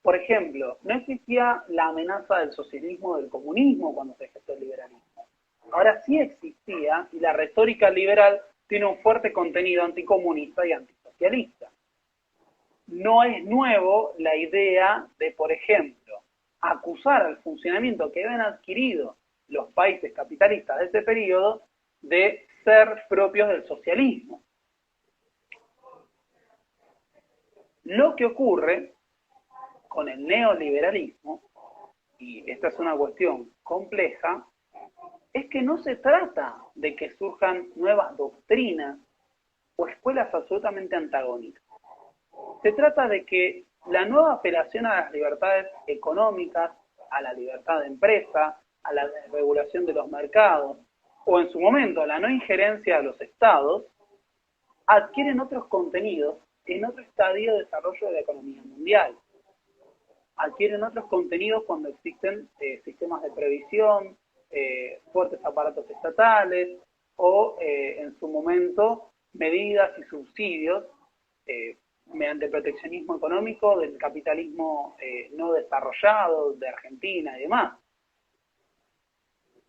Por ejemplo, no existía la amenaza del socialismo o del comunismo cuando se gestó el liberalismo. Ahora sí existía, y la retórica liberal tiene un fuerte contenido anticomunista y antisocialista. No es nuevo la idea de, por ejemplo, acusar al funcionamiento que habían adquirido los países capitalistas de ese periodo de ser propios del socialismo. Lo que ocurre con el neoliberalismo, y esta es una cuestión compleja, es que no se trata de que surjan nuevas doctrinas o escuelas absolutamente antagónicas. Se trata de que la nueva apelación a las libertades económicas, a la libertad de empresa, a la desregulación de los mercados, o en su momento a la no injerencia de los estados, adquieren otros contenidos en otro estadio de desarrollo de la economía mundial. Adquieren otros contenidos cuando existen sistemas de previsión, fuertes aparatos estatales o en su momento medidas y subsidios mediante el proteccionismo económico del capitalismo no desarrollado de Argentina y demás.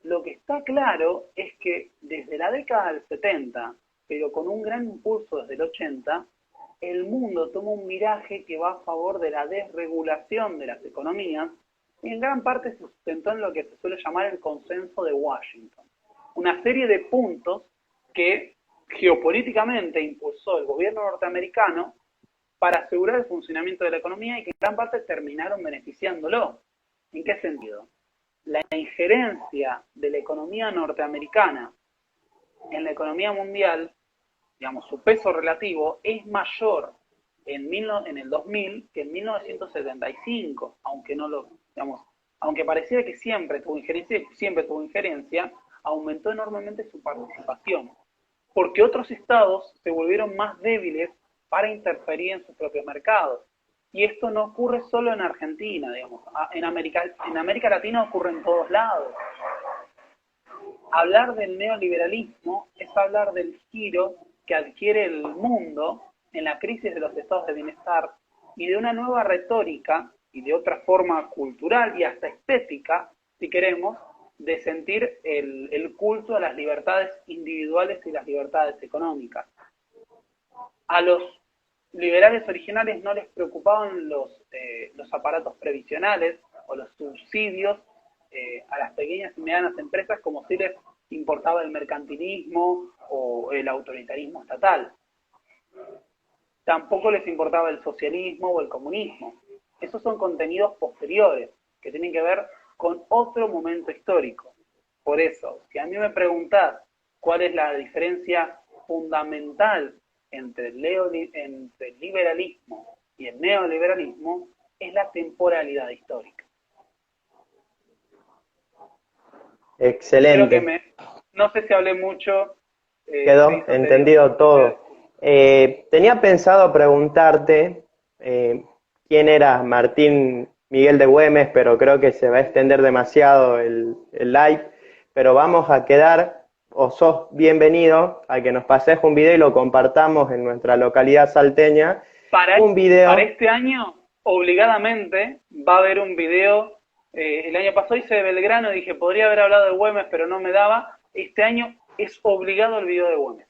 Lo que está claro es que desde la década del 70, pero con un gran impulso desde el 80, el mundo toma un viraje que va a favor de la desregulación de las economías y en gran parte se sustentó en lo que se suele llamar el consenso de Washington. Una serie de puntos que geopolíticamente impulsó el gobierno norteamericano para asegurar el funcionamiento de la economía y que en gran parte terminaron beneficiándolo. ¿En qué sentido? La injerencia de la economía norteamericana en la economía mundial, digamos, su peso relativo es mayor en el 2000 que en 1975, aunque no lo, digamos, aunque pareciera que siempre tuvo injerencia, aumentó enormemente su participación, porque otros estados se volvieron más débiles para interferir en sus propios mercados. Y esto no ocurre solo en Argentina, digamos, en América Latina ocurre en todos lados. Hablar del neoliberalismo es hablar del giro que adquiere el mundo en la crisis de los estados de bienestar y de una nueva retórica y de otra forma cultural y hasta estética, si queremos, de sentir el culto a las libertades individuales y las libertades económicas. A los liberales originales no les preocupaban los aparatos previsionales o los subsidios a las pequeñas y medianas empresas como si les importaba el mercantilismo o el autoritarismo estatal. Tampoco les importaba el socialismo o el comunismo. Esos son contenidos posteriores que tienen que ver con otro momento histórico. Por eso, si a mí me preguntás cuál es la diferencia fundamental entre el liberalismo y el neoliberalismo, es la temporalidad histórica. Excelente. Creo que no sé si hablé mucho. Quedó entendido todo. Tenía pensado preguntarte quién era Martín Miguel de Güemes, pero creo que se va a extender demasiado el live, pero vamos a quedar, o sos bienvenido a que nos pases un video y lo compartamos en nuestra localidad salteña. Para este año, obligadamente, va a haber un video. El año pasado hice de Belgrano y dije, podría haber hablado de Güemes, pero no me daba. Este año es obligado el video de Güemes.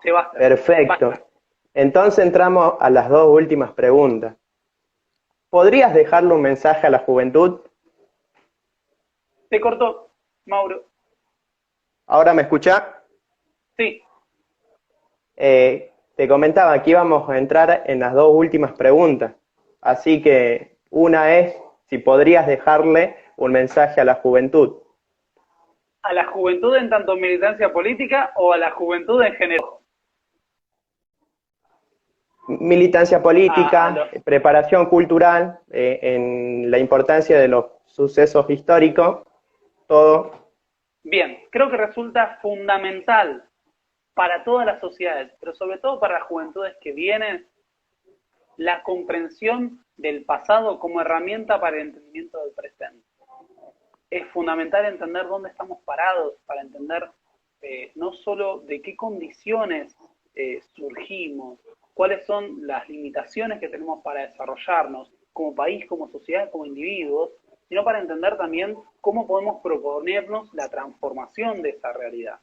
Se va a hacer. Perfecto. Entonces entramos a las dos últimas preguntas. ¿Podrías dejarle un mensaje a la juventud? Se cortó, Mauro. ¿Ahora me escucha? Sí. Te comentaba que íbamos a entrar en las dos últimas preguntas. Así que una es si podrías dejarle un mensaje a la juventud. ¿A la juventud en tanto militancia política o a la juventud en general? Militancia A política, los... preparación cultural, en la importancia de los sucesos históricos, todo. Bien, creo que resulta fundamental para todas las sociedades, pero sobre todo para las juventudes que vienen, la comprensión del pasado como herramienta para el entendimiento del presente. Es fundamental entender dónde estamos parados, para entender no solo de qué condiciones surgimos, cuáles son las limitaciones que tenemos para desarrollarnos como país, como sociedad, como individuos, sino para entender también cómo podemos proponernos la transformación de esa realidad.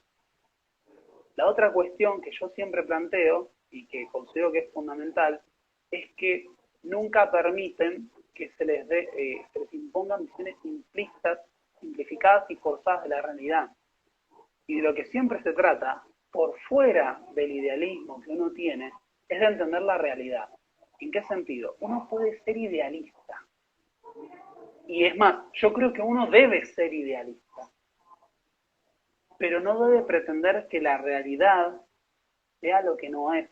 La otra cuestión que yo siempre planteo y que considero que es fundamental es que nunca permiten que se les impongan visiones simplistas, simplificadas y forzadas de la realidad. Y de lo que siempre se trata, por fuera del idealismo que uno tiene, es de entender la realidad. ¿En qué sentido? Uno puede ser idealista. Y es más, yo creo que uno debe ser idealista, pero no debe pretender que la realidad sea lo que no es.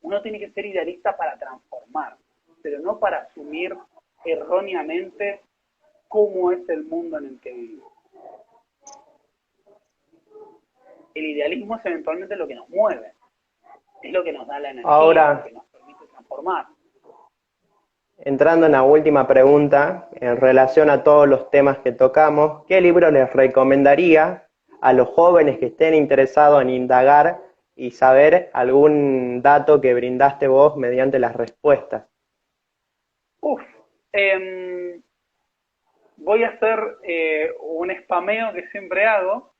Uno tiene que ser idealista para transformar, pero no para asumir erróneamente cómo es el mundo en el que vivimos. El idealismo es eventualmente lo que nos mueve, es lo que nos da la energía, lo Ahora, que nos permite transformar. entrando en la última pregunta, en relación a todos los temas que tocamos, ¿qué libro les recomendaría a los jóvenes que estén interesados en indagar y saber algún dato que brindaste vos mediante las respuestas? Uf, eh, voy a hacer un spameo que siempre hago,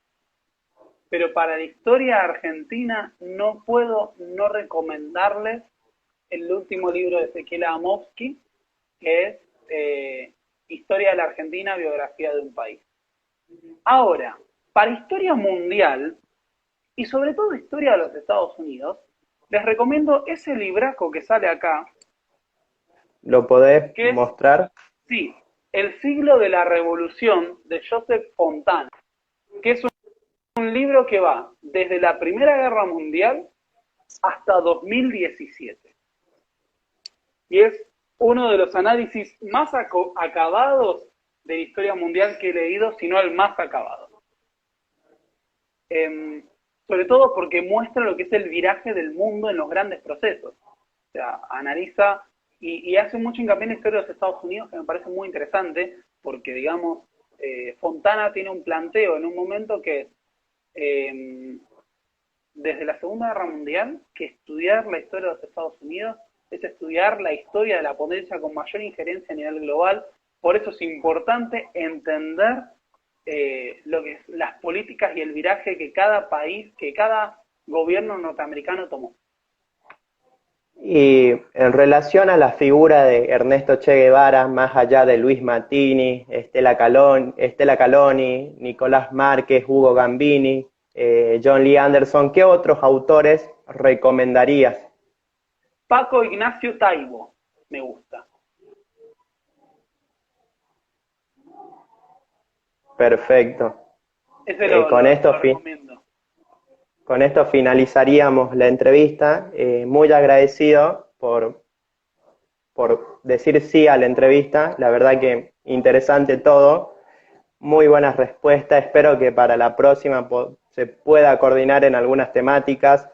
pero para la historia argentina no puedo no recomendarles el último libro de Ezequiel Amovsky, que es Historia de la Argentina, biografía de un país. Ahora, para historia mundial, y sobre todo historia de los Estados Unidos, les recomiendo ese libraco que sale acá, ¿Lo podés que es, mostrar? sí, El siglo de la Revolución de Joseph Fontana, que es un libro que va desde la Primera Guerra Mundial hasta 2017. Y es uno de los análisis más acabados de la historia mundial que he leído, si no el más acabado. Sobre todo porque muestra lo que es el viraje del mundo en los grandes procesos. O sea, analiza y hace mucho hincapié en la historia de los Estados Unidos, que me parece muy interesante, porque, digamos, Fontana tiene un planteo en un momento que eh, desde la Segunda Guerra Mundial, que estudiar la historia de los Estados Unidos es estudiar la historia de la potencia con mayor injerencia a nivel global. Por eso es importante entender lo que es las políticas y el viraje que cada país, que cada gobierno norteamericano tomó. Y en relación a la figura de Ernesto Che Guevara, más allá de Luis Mattini, Estela Caloni, Nicolás Márquez, Hugo Gambini, John Lee Anderson, ¿qué otros autores recomendarías? Paco Ignacio Taibo, me gusta. Perfecto. Ese Con esto lo recomiendo. con esto finalizaríamos la entrevista. Muy agradecido por decir sí a la entrevista. La verdad que interesante todo. Muy buenas respuestas. Espero que para la próxima se pueda coordinar en algunas temáticas.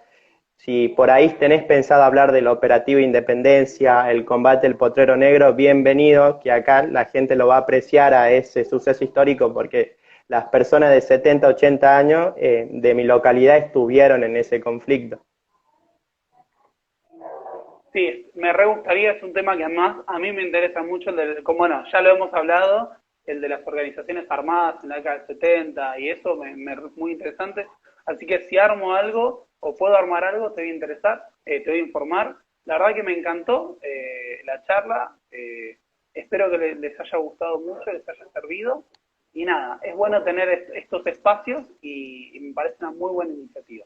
Si por ahí tenés pensado hablar del operativo Independencia, el combate del Potrero Negro, bienvenido, que acá la gente lo va a apreciar a ese suceso histórico porque las personas de 70, 80 años de mi localidad estuvieron en ese conflicto. Sí, me re gustaría, es un tema que además a mí me interesa mucho, como bueno, ya lo hemos hablado, el de las organizaciones armadas en la década del 70 y eso es muy interesante. Así que si armo algo o puedo armar algo, te voy a interesar, te voy a informar. La verdad que me encantó la charla, espero que les haya gustado mucho, les haya servido Y nada, es bueno tener estos espacios y me parece una muy buena iniciativa.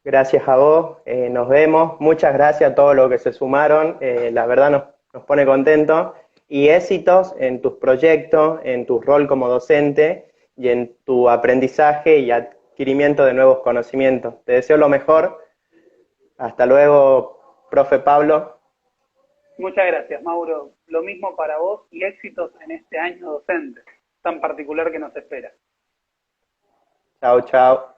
Gracias a vos, nos vemos. Muchas gracias a todos los que se sumaron. La verdad nos pone contentos. Y éxitos en tus proyectos, en tu rol como docente y en tu aprendizaje y adquirimiento de nuevos conocimientos. Te deseo lo mejor. Hasta luego, profe Pablo. Muchas gracias, Mauro. Lo mismo para vos y éxitos en este año docente tan particular que nos espera. Chao, chao.